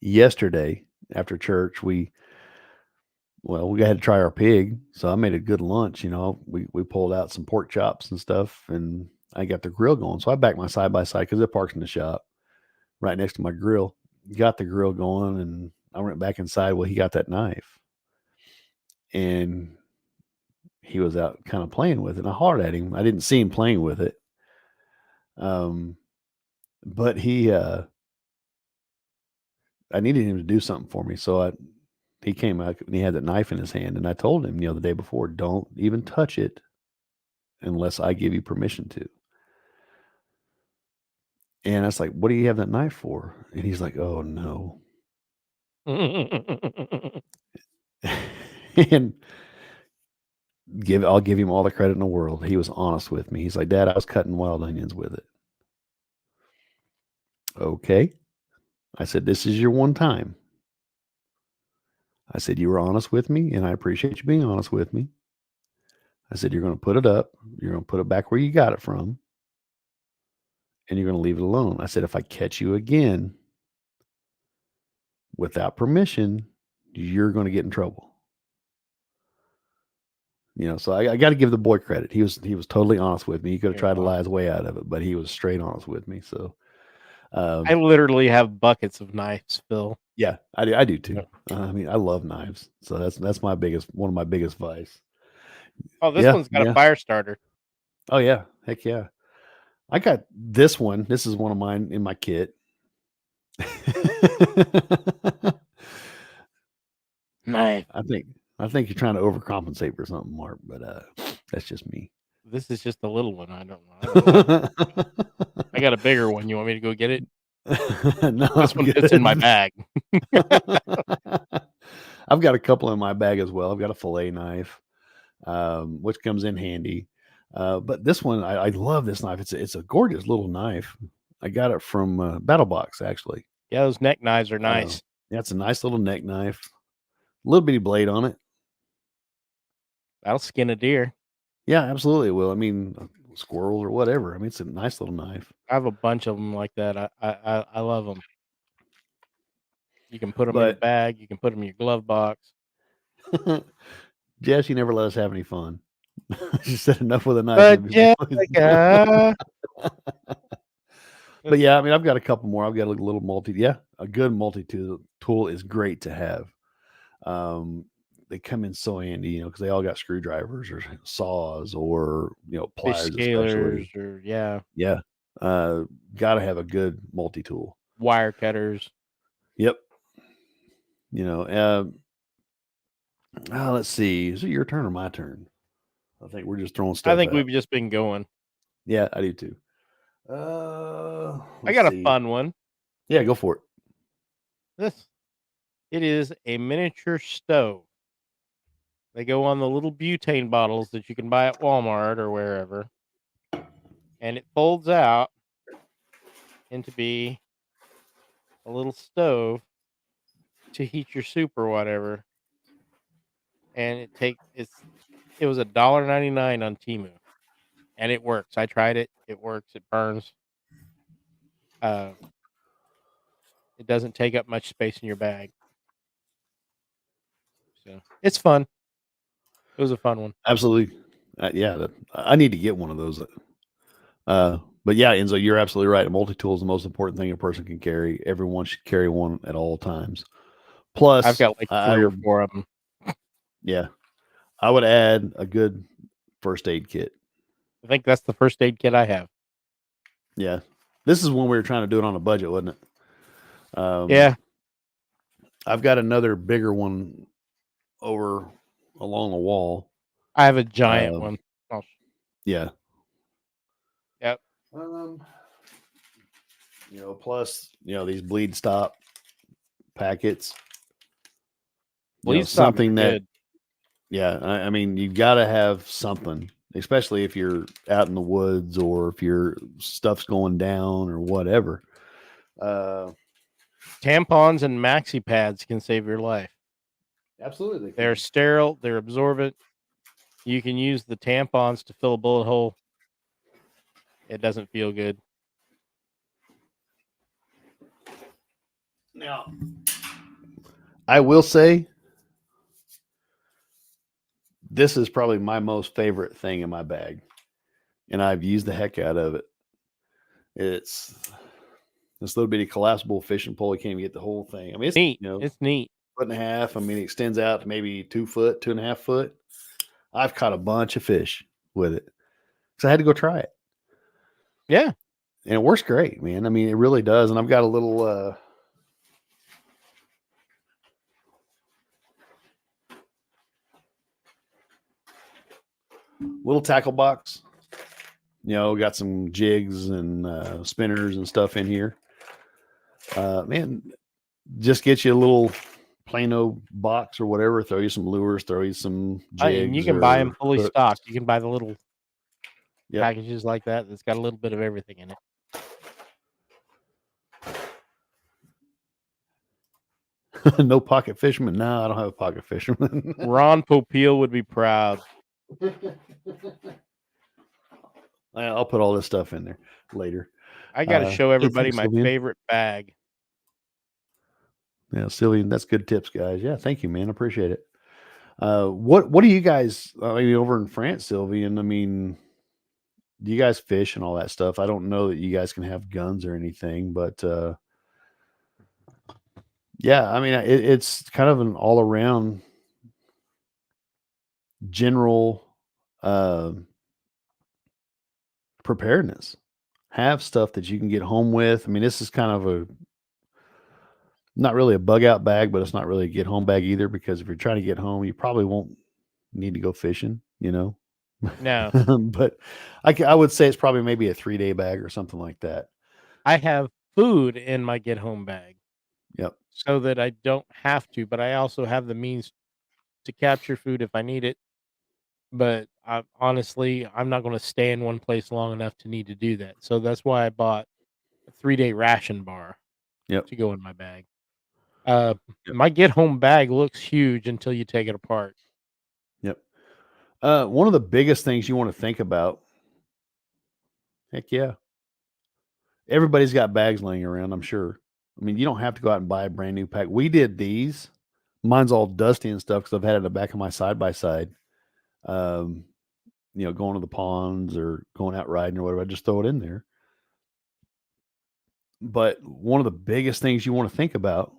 A: yesterday after church, we had to try our pig, so I made a good lunch. We pulled out some pork chops and stuff, and I got the grill going. So I backed my side by side because it parks in the shop right next to my grill. Got the grill going, and I went back inside. Well, he got that knife, and he was out kind of playing with it. And I hollered at him. I didn't see him playing with it, but I needed him to do something for me, so he came out and he had that knife in his hand, and I told him, the day before, "Don't even touch it unless I give you permission to." And I was like, "What do you have that knife for?" And he's like, "Oh no." And I'll give him all the credit in the world. He was honest with me. He's like, "Dad, I was cutting wild onions with it." Okay. I said, "This is your one time." I said, "You were honest with me, and I appreciate you being honest with me." I said, "You're going to put it up. You're going to put it back where you got it from, and you're going to leave it alone." I said, "If I catch you again without permission, you're going to get in trouble." So I got to give the boy credit. He was totally honest with me. He could have tried to lie his way out of it, but he was straight honest with me. So
B: I literally have buckets of knives, Phil.
A: yeah, I do too. I mean, I love knives, so that's one of my biggest vice.
B: Oh, this
A: Yeah,
B: one's got
A: yeah.
B: a fire starter.
A: Oh yeah, heck yeah. I got this one. This is one of mine in my kit.
B: Knife.
A: I think you're trying to overcompensate for something, Mark, but that's just me.
B: This is just a little one. I don't know. I got a bigger one. You want me to go get it?
A: No,
B: This one fits in my bag.
A: I've got a couple in my bag as well. I've got a fillet knife, which comes in handy. But this one, I love this knife. It's a gorgeous little knife. I got it from Battle Box, actually.
B: Yeah, those neck knives are nice.
A: Yeah, it's a nice little neck knife. Little bitty blade on it.
B: That'll skin a deer.
A: Yeah, absolutely. Well, I mean, squirrel or whatever. I mean, it's a nice little knife.
B: I have a bunch of them like that. I love them. You can put them in the
A: But
B: bag. You can put them in your glove box.
A: Jess, you never let us have any fun. She said enough with a knife.
B: But
A: Jessica. But yeah, I mean, I've got a couple more. I've got a little a good multi-tool is great to have. They come in so handy, because they all got screwdrivers or saws or
B: fish
A: pliers,
B: scalers
A: especially.
B: or yeah,
A: Got to have a good multi-tool.
B: wire cutters.
A: Yep. Let's see. Is it your turn or my turn? I think we're just throwing stuff.
B: I think
A: out.
B: we've just been going.
A: Yeah, I do too.
B: I got a fun one.
A: Yeah, go for it.
B: It is a miniature stove. They go on the little butane bottles that you can buy at Walmart or wherever. And it folds out into be a little stove to heat your soup or whatever. And it was $1.99 on Temu. and it works. I tried it. It works. It burns. It doesn't take up much space in your bag. So it's fun. It was a fun one.
A: Absolutely. Yeah, I need to get one of those. But yeah, Enzo, you're absolutely right. A multi-tool is the most important thing a person can carry. Everyone should carry one at all times. Plus,
B: I've got like
A: I
B: 3 or
A: would,
B: 4 of them.
A: yeah, I would add a good first aid kit.
B: I think that's the first aid kit I have.
A: Yeah, this is when we were trying to do it on a budget, wasn't it?
B: Yeah,
A: I've got another bigger one over along the wall.
B: I have a giant one. Oh,
A: Yeah.
B: yep.
A: Plus, these bleed stop packets.
B: Bleed stop is good.
A: Yeah, I mean, you got to have something, especially if you're out in the woods or if your stuff's going down or whatever.
B: Tampons and maxi pads can save your life.
A: Absolutely.
B: They're sterile. They're absorbent. You can use the tampons to fill a bullet hole. It doesn't feel good.
A: Now, I will say this is probably my most favorite thing in my bag, and I've used the heck out of it. It's this little bitty collapsible fishing pole. You can't even get the whole thing. I mean, it's
B: neat. It's neat.
A: 1.5 foot. I mean, it extends out to maybe 2 foot, 2.5 foot. I've caught a bunch of fish with it because I had to go try it.
B: Yeah,
A: and it works great, man. I mean, it really does. And I've got a little tackle box. Got some jigs and spinners and stuff in here. Man, just get you a little Plano box or whatever. Throw you some lures. Throw you some jigs.
B: And you can buy them fully
A: hooks.
B: stocked. You can buy the little packages like that. That's got a little bit of everything in it.
A: No pocket fisherman. No, I don't have a pocket fisherman.
B: Ron Popeil would be proud.
A: I'll put all this stuff in there later.
B: I got to show everybody my favorite bag.
A: Yeah, Sylvian, that's good tips, guys. Yeah, thank you, man. I appreciate it. What do you guys? I mean, over in France, Sylvian. I mean, do you guys fish and all that stuff? I don't know that you guys can have guns or anything, but yeah, I mean, it's kind of an all around general preparedness. Have stuff that you can get home with. I mean, this is kind of not really a bug out bag, but it's not really a get home bag either, because if you're trying to get home, you probably won't need to go fishing,
B: No.
A: But I would say it's probably maybe a 3-day bag or something like that.
B: I have food in my get home bag.
A: Yep.
B: So that I don't have to, but I also have the means to capture food if I need it. But honestly, I'm not going to stay in one place long enough to need to do that. So that's why I bought a 3-day ration bar to go in my bag. My get home bag looks huge until you take it apart.
A: Yep. One of the biggest things you want to think about, heck yeah, everybody's got bags laying around, I'm sure. I mean, you don't have to go out and buy a brand new pack. We did these. Mine's all dusty and stuff because I've had it in the back of my side-by-side. Going to the ponds or going out riding or whatever, I just throw it in there. But one of the biggest things you want to think about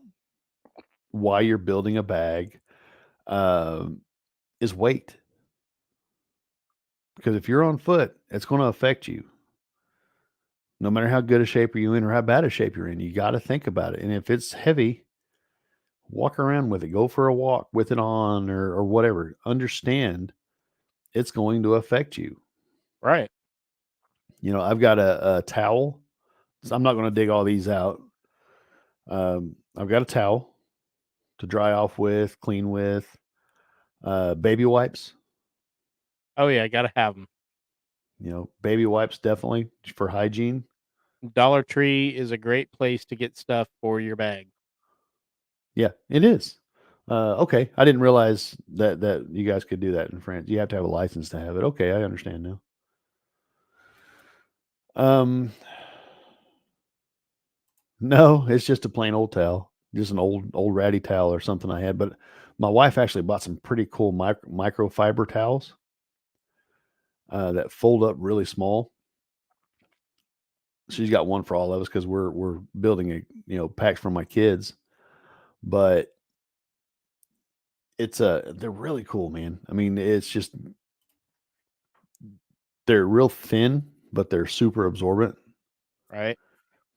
A: while you're building a bag is weight. Because if you're on foot, it's going to affect you. No matter how good a shape you're in or how bad a shape you're in, you got to think about it. And if it's heavy, walk around with it. Go for a walk with it on or whatever. Understand it's going to affect you.
B: Right.
A: I've got a towel. So I'm not going to dig all these out. I've got a towel to dry off with, clean with, baby wipes.
B: Oh yeah, I gotta have them.
A: Baby wipes definitely for hygiene.
B: Dollar Tree is a great place to get stuff for your bag.
A: Yeah, it is. Okay, I didn't realize that you guys could do that in France. You have to have a license to have it. Okay, I understand now. Um, no, it's just a plain old towel, just an old ratty towel or something I had. But my wife actually bought some pretty cool microfiber towels that fold up really small. She's got one for all of us because we're building packs for my kids. But they're really cool, man. I mean, it's just they're real thin, but they're super absorbent.
B: Right.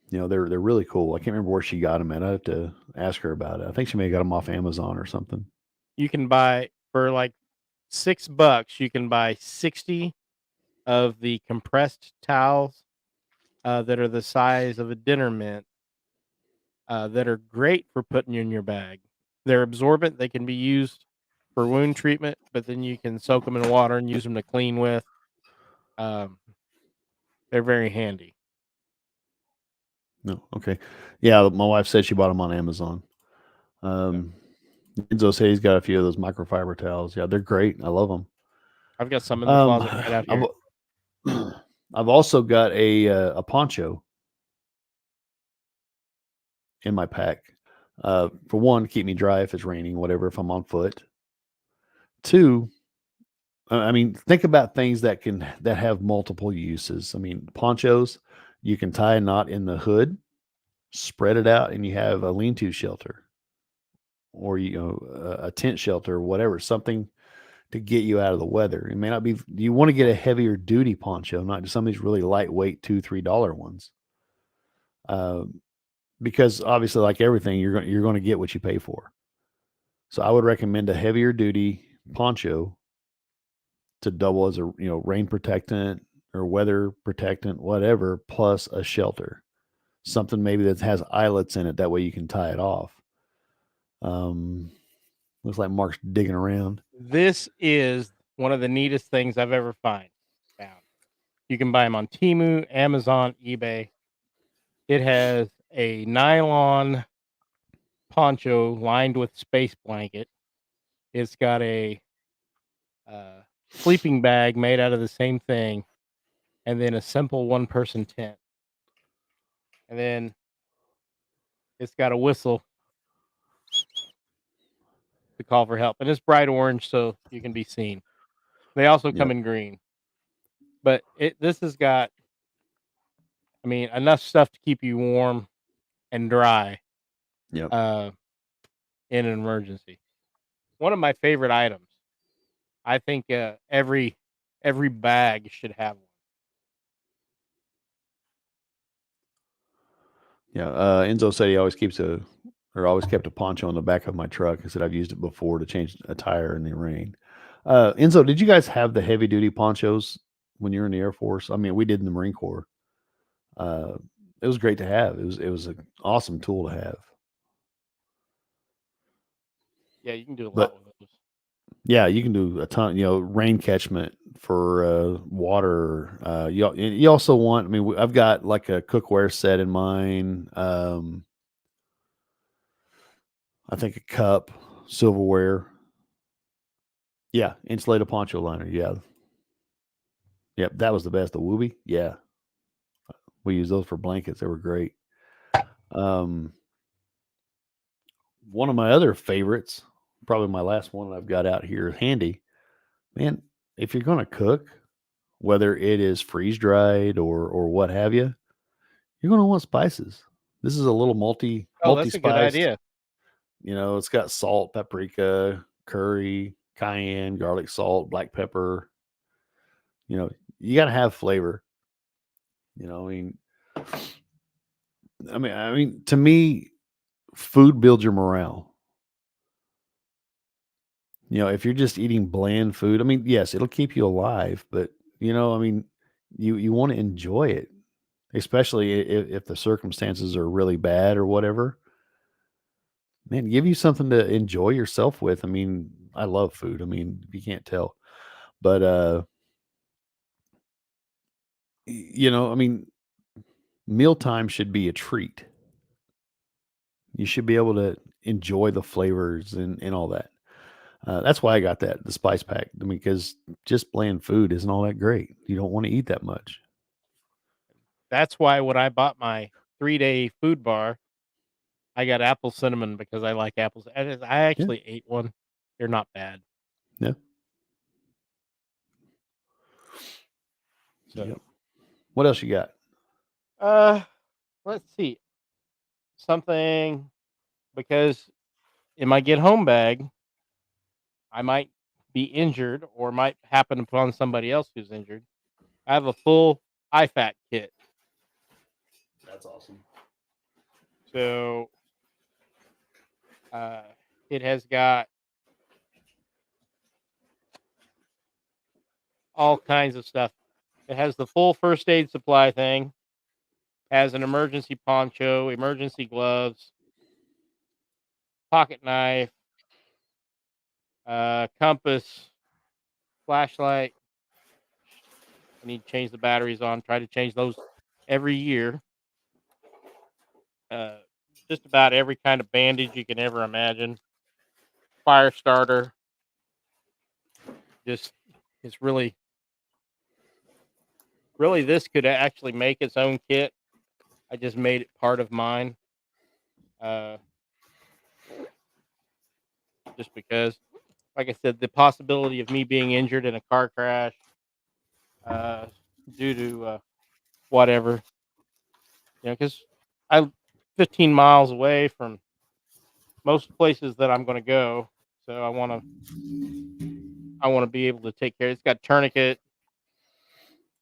A: They're really cool. I can't remember where she got them at. I have to ask her about it. I think she may have got them off Amazon or something.
B: You can buy for like $6. You can buy 60 of the compressed towels that are the size of a dinner mint that are great for putting in your bag. They're absorbent. They can be used for wound treatment, but then you can soak them in water and use them to clean with. Um, they're very handy.
A: No, okay, yeah. My wife said she bought them on Amazon. Enzo said he's got a few of those microfiber towels. Yeah, they're great. I love them.
B: I've got some in the closet right out here.
A: I've also got a poncho in my pack. For one, keep me dry if it's raining, whatever. If I'm on foot. Two, I mean, think about things that have multiple uses. I mean, ponchos, you can tie a knot in the hood, spread it out, and you have a lean-to shelter, or a tent shelter, or whatever, something to get you out of the weather. It may not be. You want to get a heavier duty poncho, not just some of these really lightweight $2-3 ones. Because obviously, like everything, you're going to get what you pay for. So I would recommend a heavier duty poncho to double as a rain protectant or weather protectant, whatever, plus a shelter, something maybe that has eyelets in it. That way you can tie it off. Looks like Mark's digging around.
B: This is one of the neatest things I've ever found. You can buy them on Temu, Amazon, eBay. It has a nylon poncho lined with space blanket. It's got a sleeping bag made out of the same thing, and then a simple one-person tent. And then it's got a whistle to call for help. And it's bright orange, so you can be seen. They also come in green. But this has got, I mean, enough stuff to keep you warm and dry in an emergency. One of my favorite items. I think every bag should have one.
A: Yeah, Enzo said he always kept a poncho on the back of my truck. I said I've used it before to change a tire in the rain. Enzo, did you guys have the heavy duty ponchos when you were in the Air Force? I mean, we did in the Marine Corps. It was great to have. It was an awesome tool to have.
B: Yeah, you can do a lot with those.
A: Yeah, you can do a ton. Rain catchment for water. You also want. I mean, I've got like a cookware set in mine. I think a cup, silverware. Yeah, insulated poncho liner. Yeah. Yep, that was the best. The Wooby. Yeah. We use those for blankets. They were great. One of my other favorites, probably my last one that I've got out here handy. Man, if you're going to cook, whether it is freeze dried or what have you, you're going to want spices. This is a little multi
B: That's a good idea.
A: It's got salt, paprika, curry, cayenne, garlic salt, black pepper. You got to have flavor. I mean, to me, food builds your morale. If you're just eating bland food, I mean, yes, it'll keep you alive, but I mean, you want to enjoy it, especially if the circumstances are really bad or whatever. Man, give you something to enjoy yourself with. I mean, I love food. I mean, you can't tell, but I mean, mealtime should be a treat. You should be able to enjoy the flavors and all that. That's why I got the spice pack. I mean, because just bland food isn't all that great. You don't want to eat that much.
B: That's why when I bought my 3-day food bar, I got apple cinnamon because I like apples. And I actually ate one. They're not bad.
A: Yeah.
B: So,
A: Yep. What else you got?
B: let's see. Something because in my get home bag, I might be injured or might happen upon somebody else who's injured. I have a full IFAC kit.
A: That's awesome.
B: So, uh, it has got all kinds of stuff. It has the full first aid supply thing, has an emergency poncho, emergency gloves, pocket knife, compass, flashlight. I need to change the batteries on. Try to change those every year. Uh, just about every kind of bandage you can ever imagine. Fire starter. Just it's really this could actually make its own kit. I just made it part of mine. Just because, like I said, the possibility of me being injured in a car crash due to whatever, because I'm 15 miles away from most places that I'm going to go, so I want to be able to take care. It's got tourniquet,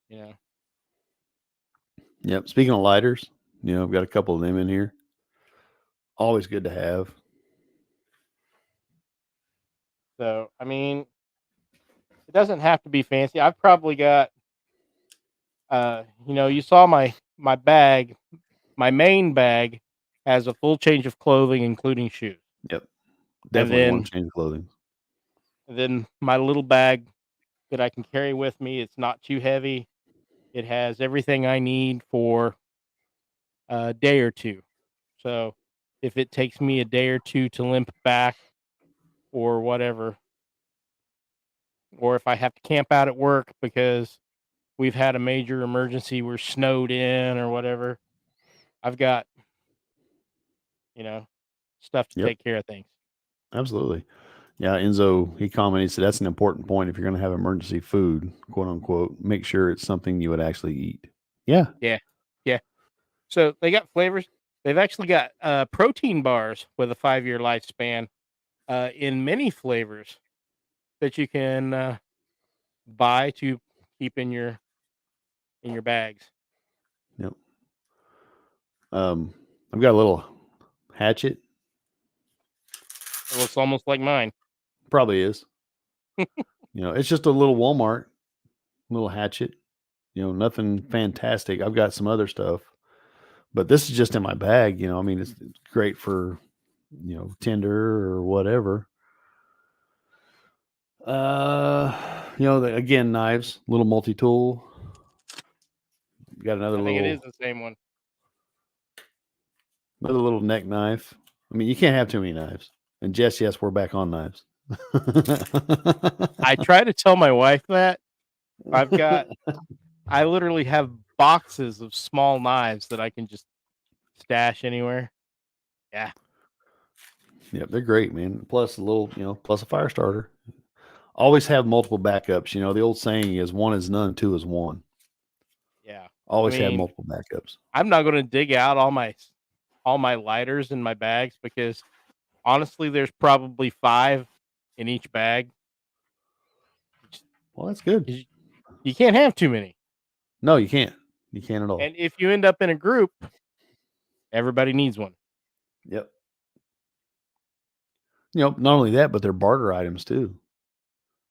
B: you know.
A: Yep. Speaking of lighters, I've got a couple of them in here. Always good to have.
B: So I mean, it doesn't have to be fancy. I've probably got, you saw my bag. My main bag has a full change of clothing, including shoes,
A: Yep.
B: and
A: Definitely want
B: then
A: to change clothing.
B: my little bag that I can carry with me. It's not too heavy. It has everything I need for a day or two. So if it takes me a day or two to limp back or whatever, or if I have to camp out at work because we've had a major emergency, we're snowed in or whatever, I've got, you know, stuff to
A: Yep.
B: take care of things.
A: Absolutely. Yeah, Enzo, he commented, he said that's an important point. If you're going to have emergency food, quote unquote, make sure it's something you would actually eat. Yeah.
B: Yeah. Yeah. So they got flavors. They've actually got protein bars with a 5-year lifespan in many flavors that you can buy to keep in your bags.
A: Yep. I've got a little hatchet.
B: It looks almost like mine.
A: Probably is. It's just a little Walmart, little hatchet. Nothing fantastic. I've got some other stuff, but this is just in my bag. I mean, it's great for, Tinder or whatever. Again, knives, little multi-tool. Got
B: I think it is the same one.
A: another little neck knife. I mean, you can't have too many knives. And Jess, yes, we're back on knives.
B: I try to tell my wife that I literally have boxes of small knives that I can just stash anywhere. Yeah.
A: Yep, they're great, man. Plus a little, plus a fire starter. Always have multiple backups. The old saying is one is none, two is one.
B: Yeah.
A: Always have multiple backups.
B: I'm not going to dig out all my lighters in my bags because honestly, there's probably 5 in each bag.
A: Well, that's good.
B: You can't have too many.
A: No, you can't. You can't at all.
B: And if you end up in a group, everybody needs one.
A: Yep. Not only that, but they're barter items too.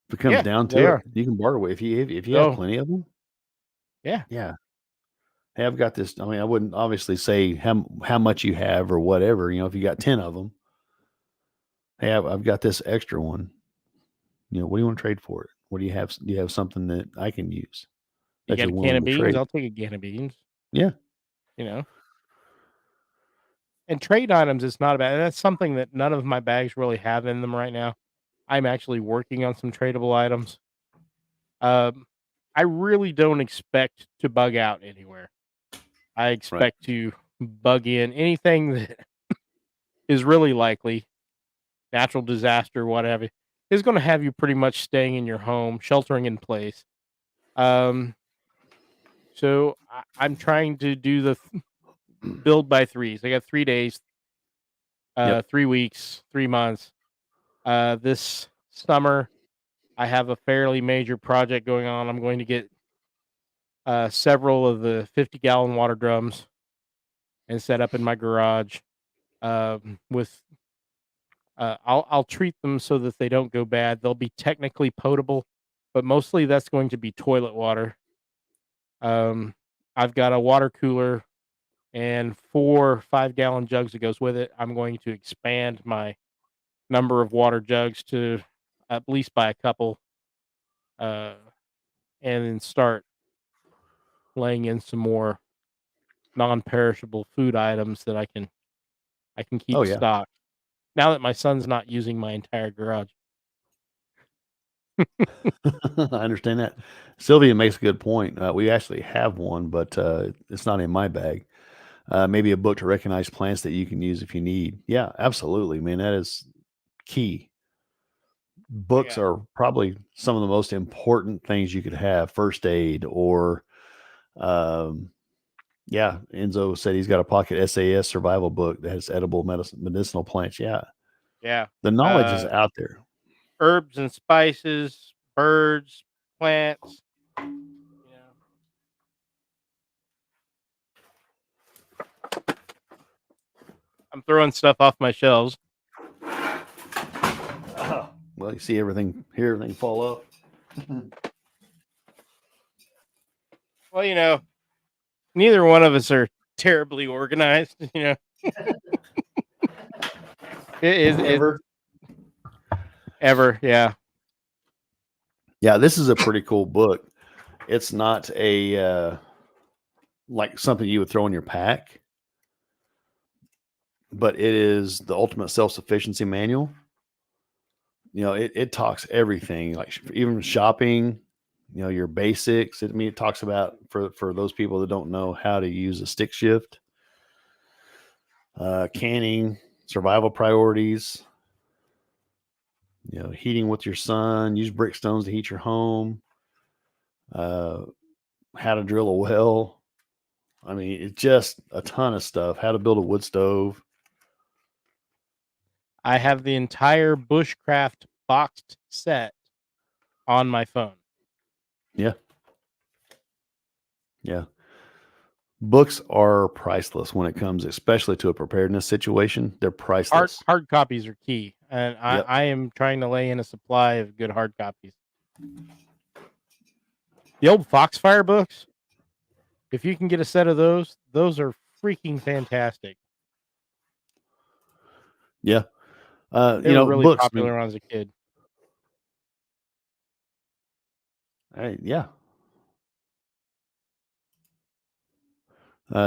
A: If it comes down to it, you can barter with if you have plenty of them.
B: Yeah.
A: Yeah. Hey, I've got this. I mean, I wouldn't obviously say how much you have or whatever. If you got 10 of them, hey, I've got this extra one. What do you want to trade for it? What do you have? Do you have something that I can use?
B: You got a can of beans? I'll take a can of beans.
A: Yeah.
B: And trade items is not bad. That's something that none of my bags really have in them right now. I'm actually working on some tradable items. I really don't expect to bug out anywhere. I expect to bug in anything that is really likely, natural disaster, whatever, is going to have you pretty much staying in your home, sheltering in place. So I'm trying to do the build by threes. I got 3 days,
A: Yep.
B: 3 weeks, 3 months. This summer, I have a fairly major project going on. I'm going to get several of the 50-gallon water drums and set up in my garage. With I'll treat them so that they don't go bad. They'll be technically potable, but mostly that's going to be toilet water. I've got a water cooler and 4 5-gallon jugs that goes with it. I'm going to expand my number of water jugs to at least by a couple, and then start laying in some more non-perishable food items that I can keep
A: Oh yeah.
B: stocked. Now that my son's not using my entire garage.
A: I understand that. Sylvia makes a good point. We actually have one, but it's not in my bag. Maybe a book to recognize plants that you can use if you need. Yeah, absolutely, man. That is key. Books
B: Yeah.
A: are probably some of the most important things you could have. First aid, or yeah, Enzo said he's got a pocket SAS survival book that has edible medicinal plants. Yeah,
B: Yeah.
A: the knowledge is out there.
B: Herbs and spices, birds, plants. You know. I'm throwing stuff off my shelves.
A: Well, you see everything, hear everything fall off.
B: Well, neither one of us are terribly organized. It is ever, yeah.
A: Yeah, this is a pretty cool book. It's not a like something you would throw in your pack, but it is the ultimate self-sufficiency manual. It talks everything, like even shopping, your basics. It talks about for those people that don't know how to use a stick shift, canning, survival priorities, heating with your son, use brick stones to heat your home, how to drill a well. I mean, it's just a ton of stuff. How to build a wood stove.
B: I have the entire bushcraft boxed set on my phone.
A: Yeah. Yeah. Books are priceless when it comes, especially to a preparedness situation. They're priceless.
B: Hard copies are key, and
A: Yep.
B: I am trying to lay in a supply of good hard copies. The old Foxfire books, if you can get a set of those are freaking fantastic.
A: Yeah.
B: They were really
A: books.
B: popular when I was a kid.
A: Yeah.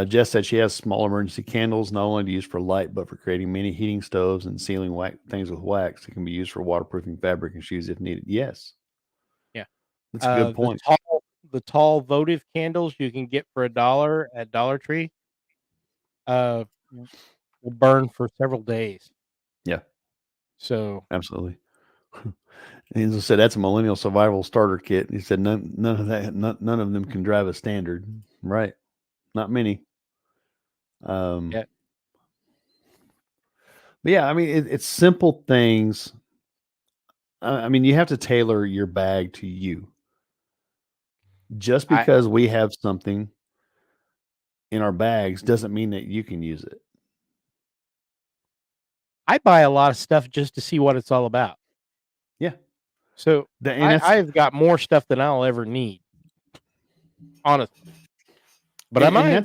A: Jess said she has small emergency candles, not only to use for light, but for creating mini heating stoves and sealing things with wax. It can be used for waterproofing fabric and shoes if needed. Yes.
B: Yeah.
A: That's a good point.
B: The tall votive candles you can get for $1 at Dollar Tree will burn for several days.
A: Yeah.
B: So
A: absolutely. Enzo said that's a millennial survival starter kit. He said none of that, none of them can drive a standard. Right. Not many.
B: yeah.
A: But yeah, I mean, it's simple things. I mean, you have to tailor your bag to you. Just because we have something in our bags doesn't mean that you can use it.
B: I buy a lot of stuff just to see what it's all about.
A: Yeah.
B: So I've got more stuff than I'll ever need. Honestly. But
A: and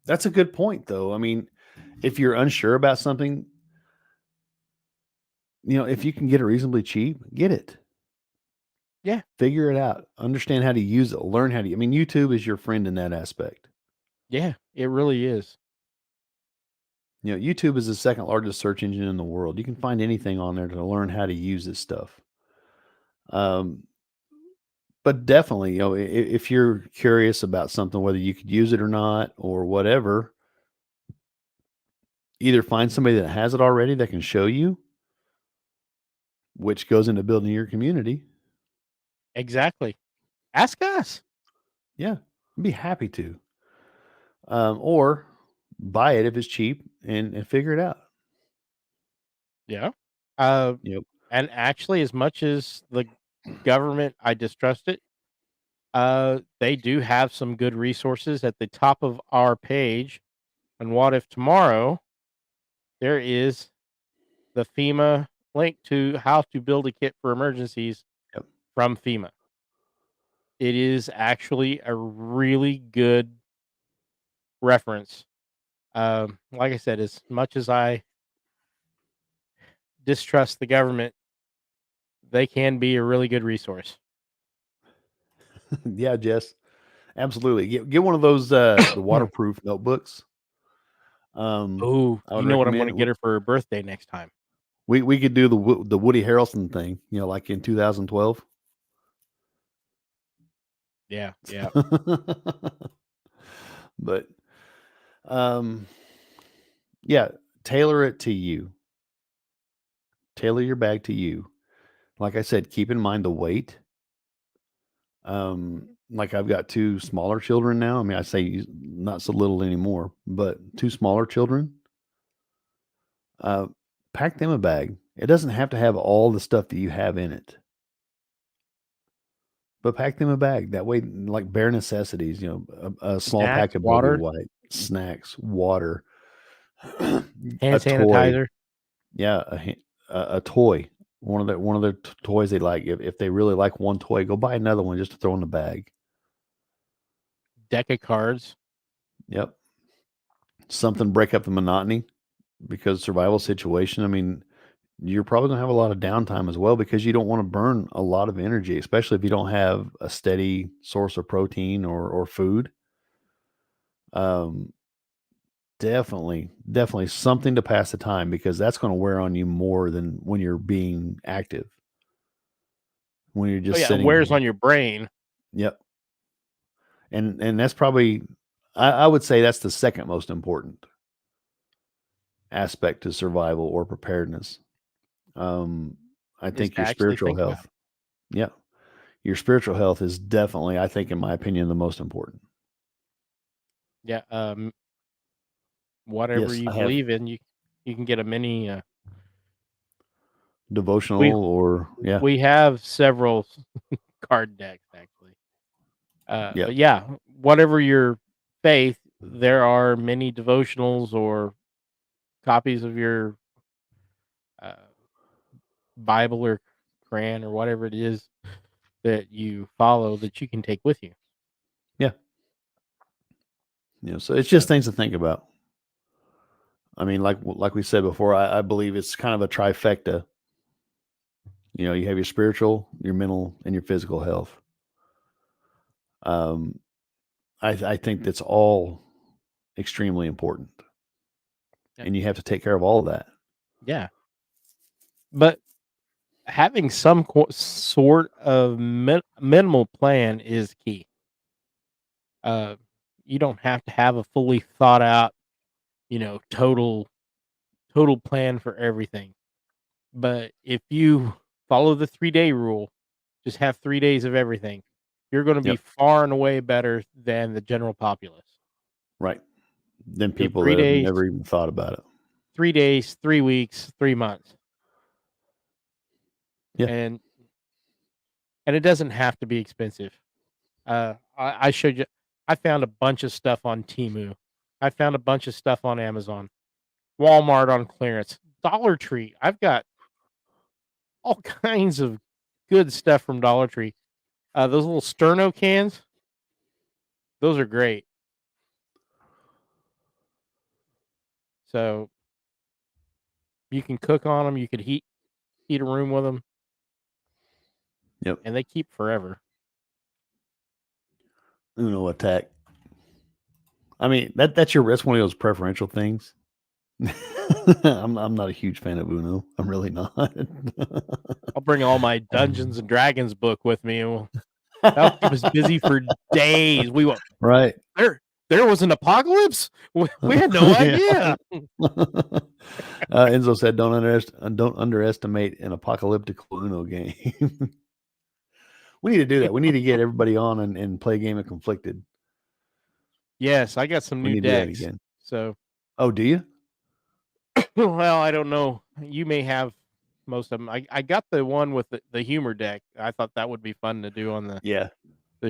A: that's a good point though. I mean, if you're unsure about something, if you can get it reasonably cheap, get it.
B: Yeah.
A: Figure it out. Understand how to use it. Learn how to. I mean, YouTube is your friend in that aspect.
B: Yeah, it really is.
A: YouTube is the second largest search engine in the world. You can find anything on there to learn how to use this stuff. But definitely, if you're curious about something, whether you could use it or not, or whatever, either find somebody that has it already that can show you, which goes into building your community.
B: Exactly. Ask us.
A: Yeah, I'd be happy to. Or buy it if it's cheap and figure it out.
B: Yeah. Uh,
A: Yep.
B: and actually, as much as the government, I distrust it. They do have some good resources at the top of our page. And what if tomorrow there is the FEMA link to how to build a kit for emergencies
A: Yep.
B: from FEMA. It is actually a really good reference. Like I said, as much as I distrust the government, they can be a really good resource.
A: Yeah, Jess. Absolutely. Get one of those the waterproof notebooks.
B: Oh,
A: I would
B: you know what I'm
A: recommend
B: going to
A: it.
B: get her for her birthday next time.
A: We could do the Woody Harrelson thing, like in 2012.
B: Yeah, yeah.
A: But yeah, tailor it to you. Tailor your bag to you. Like I said, keep in mind the weight. Like I've got two smaller children now. I mean, I say not so little anymore, but two smaller children. Uh, pack them a bag. It doesn't have to have all the stuff that you have in it, but pack them a bag. That way, like bare necessities, a small
B: Snacks,
A: pack of baby
B: water,
A: white, snacks, water,
B: hand
A: a toy.
B: sanitizer.
A: Yeah, a toy. One of their toys they like. If they really like one toy, go buy another one just to throw in the bag.
B: Deck of cards.
A: Yep. Something break up the monotony because survival situation. I mean, you're probably gonna have a lot of downtime as well because you don't want to burn a lot of energy, especially if you don't have a steady source of protein or food. Um, definitely something to pass the time because that's going to wear on you more than when you're being active. When you're
B: Oh
A: just
B: yeah, it
A: sitting
B: wears
A: there.
B: on your brain.
A: Yep. And that's probably I would say that's the second most important aspect to survival or preparedness. Um, I
B: Is
A: think
B: to
A: your
B: actually
A: spiritual
B: think about
A: health.
B: it.
A: Yeah. Your spiritual health is definitely, I think, in my opinion, the most important.
B: Yeah, whatever
A: Yes,
B: you
A: I have
B: believe in, you can get a mini. We
A: devotional or yeah,
B: we have several card decks actually.
A: yeah,
B: But yeah, whatever your faith, there are many devotionals or copies of your uh, Bible or Quran or whatever it is that you follow that you can take with you.
A: yeah. So it's
B: So
A: just things to think about. I mean, like we said before, I believe it's kind of a trifecta. You have your spiritual, your mental, and your physical health. Um, I think that's all extremely important,
B: yeah,
A: and you have to take care of all of that.
B: yeah. But having some sort of minimal plan is key. Uh, you don't have to have a fully thought out, total plan for everything. But if you follow the 3-day rule, just have 3 days of everything, you're going to be
A: Yep,
B: far and away better than the general populace.
A: right. Then
B: Give
A: people
B: 3
A: that have
B: days,
A: never even thought about it.
B: 3 days, 3 weeks, 3 months,
A: Yeah,
B: and it doesn't have to be expensive. I showed you. I found a bunch of stuff on Temu. I found a bunch of stuff on Amazon, Walmart on clearance, Dollar Tree. I've got all kinds of good stuff from Dollar Tree. Those little Sterno cans, those are great. So you can cook on them. You could heat a room with them,
A: yep.
B: and they keep forever.
A: Uno attack. I mean, that's one of those preferential things. I'm not a huge fan of Uno. I'm really not.
B: I'll bring all my Dungeons and Dragons book with me, and That'll keep us busy for days. We went,
A: Right.
B: there was an apocalypse? We had no idea.
A: Enzo said, don't underestimate an apocalyptic Uno game." We need to do that. We need to get everybody on and play a game of Conflicted.
B: Yes, I got some
A: We
B: new
A: need to do that
B: decks.
A: again.
B: So,
A: Oh, do you?
B: well, I don't know. You may have most of them. I got the one with the humor deck. I thought that would be fun to do on the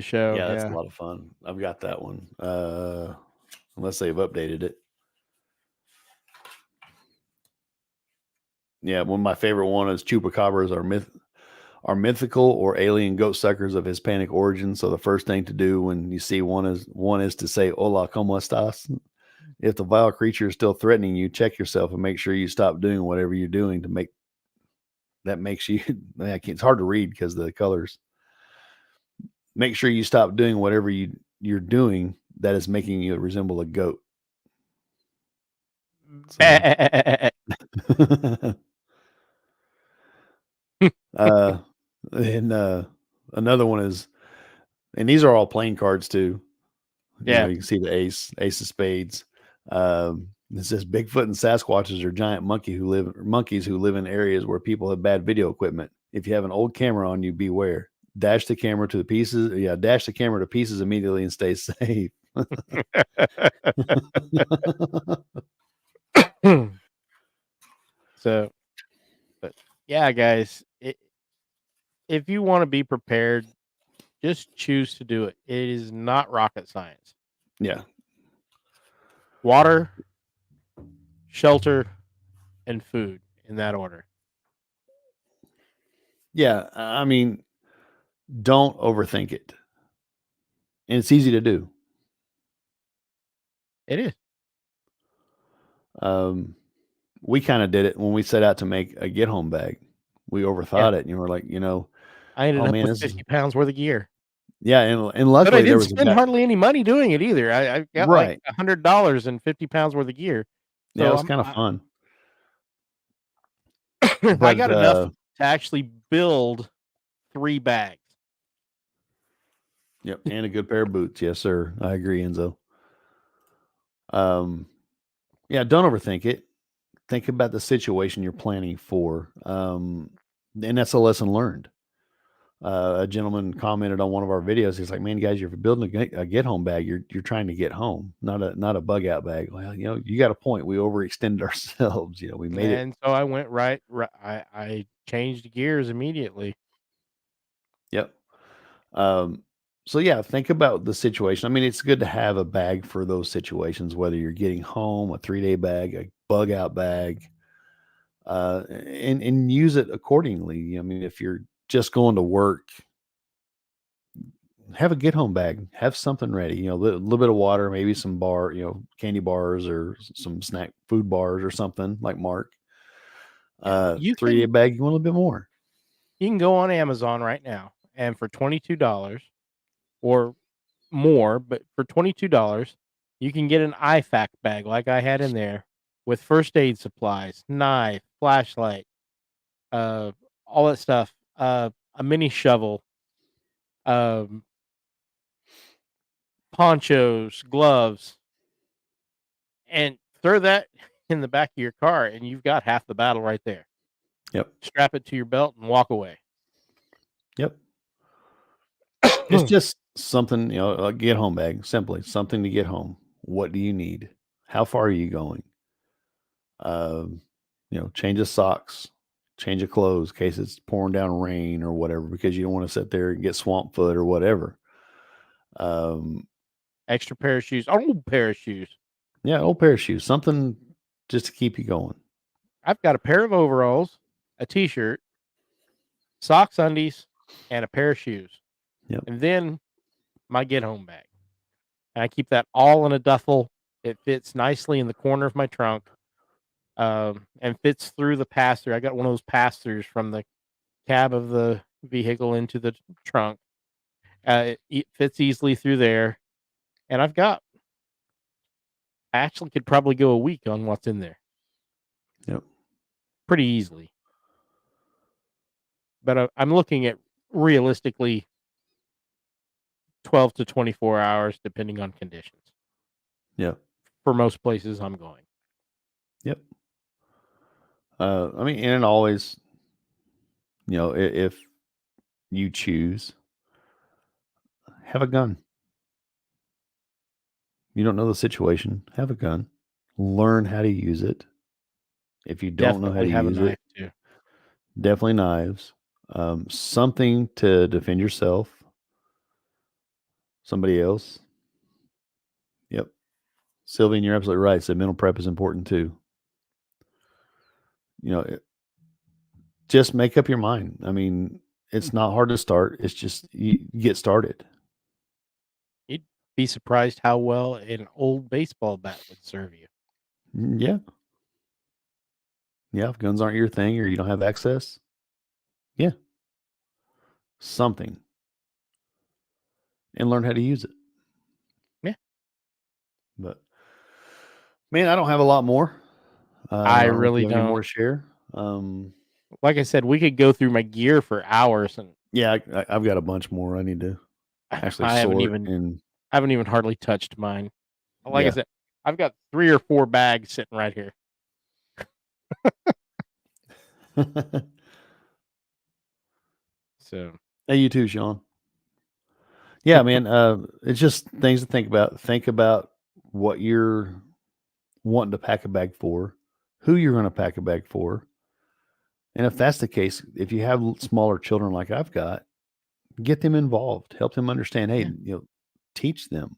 B: show.
A: Yeah, that's
B: Yeah.
A: a lot of fun. I've got that one. Unless they've updated it. Yeah, one of my favorite one is Chupacabras are mythical or alien goat suckers of Hispanic origin. So the first thing to do when you see one is to say "Hola, ¿cómo estás?" If the vile creature is still threatening you, check yourself and make sure you stop doing whatever you're doing to make that makes you. It's hard to read because of the colors. Make sure you stop doing whatever you're doing that is making you resemble a goat. So. And another one is, and these are all playing cards too.
B: Yeah.
A: You can see the ace of spades. It says Bigfoot and Sasquatches are giant monkeys who live in areas where people have bad video equipment. If you have an old camera on you, beware. Dash the camera to pieces immediately and stay safe.
B: So, but yeah, guys, if you want to be prepared, just choose to do it. It is not rocket science.
A: Yeah.
B: Water, shelter, and food in that order.
A: Yeah. I mean, don't overthink it. And it's easy to do.
B: It is.
A: We kind of did it when we set out to make a get home bag. We overthought it, and you were like,
B: I ended up with 50 pounds worth of gear.
A: Yeah, and luckily
B: but I didn't
A: there
B: spend hardly any money doing it either. I got like $100 and 50 pounds worth of gear. So
A: yeah, it was kind of fun.
B: I got enough to actually build 3 bags.
A: Yep, and a good pair of boots. Yes, sir. I agree, Enzo. Yeah, don't overthink it. Think about the situation you're planning for. And that's a lesson learned. A gentleman commented on one of our videos. He's like, "Man, guys, you're building a get home bag. You're trying to get home, not a bug out bag." Well, you got a point. We overextended ourselves. We made it.
B: And so I went right. I changed gears immediately.
A: Yep. So yeah, think about the situation. I mean, it's good to have a bag for those situations, whether you're getting home, a 3-day bag, a bug out bag, and use it accordingly. I mean, if you're just going to work, have a get home bag, have something ready, a little bit of water, maybe some candy bars or some snack food bars or something like Mark. 3-day bag, you want a little bit more.
B: You can go on Amazon right now and for $22 or more, but for $22, you can get an IFAC bag like I had in there with first aid supplies, knife, flashlight, all that stuff, a mini shovel, ponchos, gloves, and throw that in the back of your car and you've got half the battle right there.
A: Yep.
B: Strap it to your belt and walk away.
A: Yep. It's just something, a get home bag, simply something to get home. What do you need? How far are you going? Change of socks, change of clothes in case it's pouring down rain or whatever, because you don't want to sit there and get swamp foot or whatever.
B: Extra pair of shoes, old pair of shoes.
A: Yeah, old pair of shoes, something just to keep you going.
B: I've got a pair of overalls, a t-shirt, socks, undies, and a pair of shoes.
A: Yep.
B: And then my get home bag. And I keep that all in a duffel. It fits nicely in the corner of my trunk. And fits through the pass-through. I got one of those pass-throughs from the cab of the vehicle into the trunk. It fits easily through there. And I actually could probably go a week on what's in there.
A: Yep.
B: Pretty easily. But I'm looking at realistically 12 to 24 hours, depending on conditions.
A: Yeah.
B: For most places I'm going.
A: Yep. I mean, and always, if you choose, have a gun. You don't know the situation, have a gun. Learn how to use it. If you don't know how to
B: Definitely have a
A: use it,
B: knife too.
A: definitely knives. Something to defend yourself, somebody else. Yep. Sylvian, you're absolutely right. So mental prep is important too. Just make up your mind. I mean, it's not hard to start. It's just you get started.
B: You'd be surprised how well an old baseball bat would serve you.
A: Yeah. Yeah. If guns aren't your thing or you don't have access, yeah. Something. And learn how to use it.
B: Yeah.
A: But man, I don't have a lot more.
B: I
A: don't know if
B: really
A: you have any more
B: don't.
A: to share.
B: Like I said, we could go through my gear for hours, and
A: Yeah, I've got a bunch more I need to actually
B: I haven't
A: sort
B: even
A: and
B: hardly touched mine. Like I
A: yeah.
B: said, I've got 3 or 4 bags sitting right here. So
A: Hey, you too, Sean. Yeah, man. It's just things to think about. Think about what you're wanting to pack a bag for, who you're going to pack a bag for. And if that's the case, if you have smaller children like I've got, get them involved, help them understand. Hey,
B: yeah.
A: teach them.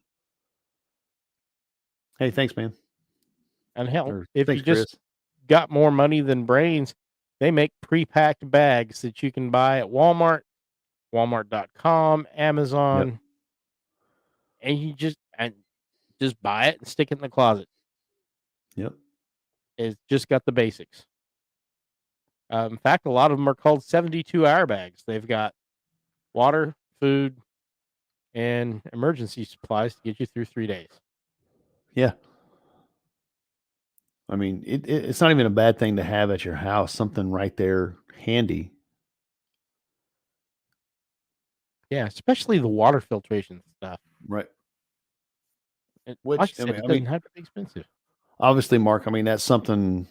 A: Hey, thanks, man.
B: And hell,
A: Or
B: if you
A: thanks,
B: just
A: Chris.
B: got more money than brains, they make pre-packed bags that you can buy at Walmart, Walmart.com,
A: Yep.
B: Amazon, and you just buy it and stick it in the closet.
A: Yep.
B: It's just got the basics. In fact, a lot of them are called 72-hour bags. They've got water, food, and emergency supplies to get you through 3 days.
A: Yeah. I mean, it's not even a bad thing to have at your house, something right there handy.
B: Yeah, especially the water filtration stuff.
A: Right.
B: And like
A: Which
B: I said, it doesn't have to be expensive.
A: obviously, Mark, I mean, that's something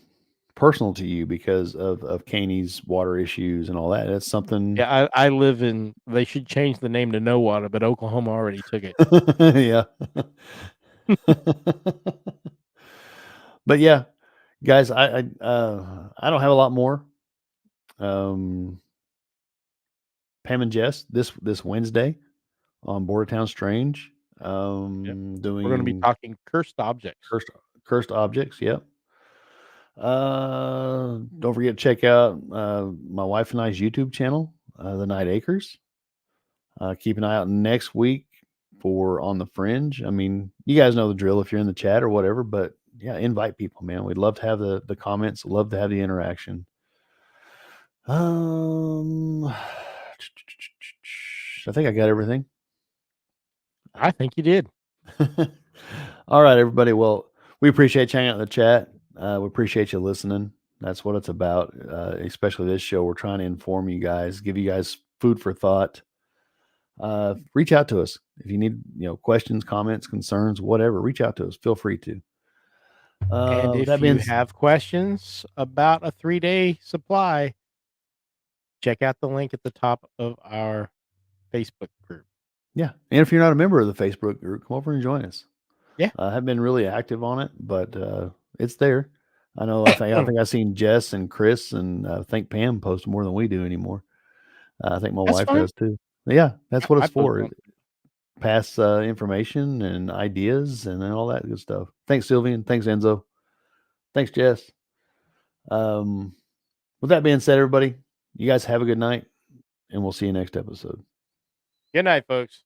A: personal to you because of Caney's water issues and all that. That's something.
B: Yeah, I live in. They should change the name to No Water, but Oklahoma already took it.
A: Yeah. But yeah, guys, I don't have a lot more. Pam and Jess this Wednesday on Bordertown Strange.
B: Yep. We're going to be
A: Doing
B: talking cursed objects.
A: cursed objects. Yep. Don't forget to check out my wife and I's YouTube channel, The Night Acres. Keep an eye out next week for On the Fringe. I mean, you guys know the drill if you're in the chat or whatever, but yeah, invite people, man. We'd love to have the comments, love to have the interaction. I think I got everything.
B: I think you did.
A: All right, everybody. Well, we appreciate you hanging out in the chat. We appreciate you listening. That's what it's about, especially this show. We're trying to inform you guys, give you guys food for thought. Reach out to us if you need, questions, comments, concerns, whatever. Reach out to us. Feel free to.
B: And
A: With that
B: if you
A: being
B: have questions about a 3-day supply, check out the link at the top of our Facebook group.
A: yeah, and if you're not a member of the Facebook group, come over and join us.
B: Yeah.
A: I have been really active on it, but it's there. I know. I think I've seen Jess and Chris and I think Pam post more than we do anymore. I think my
B: That's
A: wife
B: fine.
A: does too. But yeah, that's what
B: I
A: it's
B: post
A: for.
B: one.
A: Pass information and ideas and then all that good stuff. Thanks, Sylvian. Thanks, Enzo. Thanks, Jess. With that being said, everybody, you guys have a good night, and we'll see you next episode.
B: Good night, folks.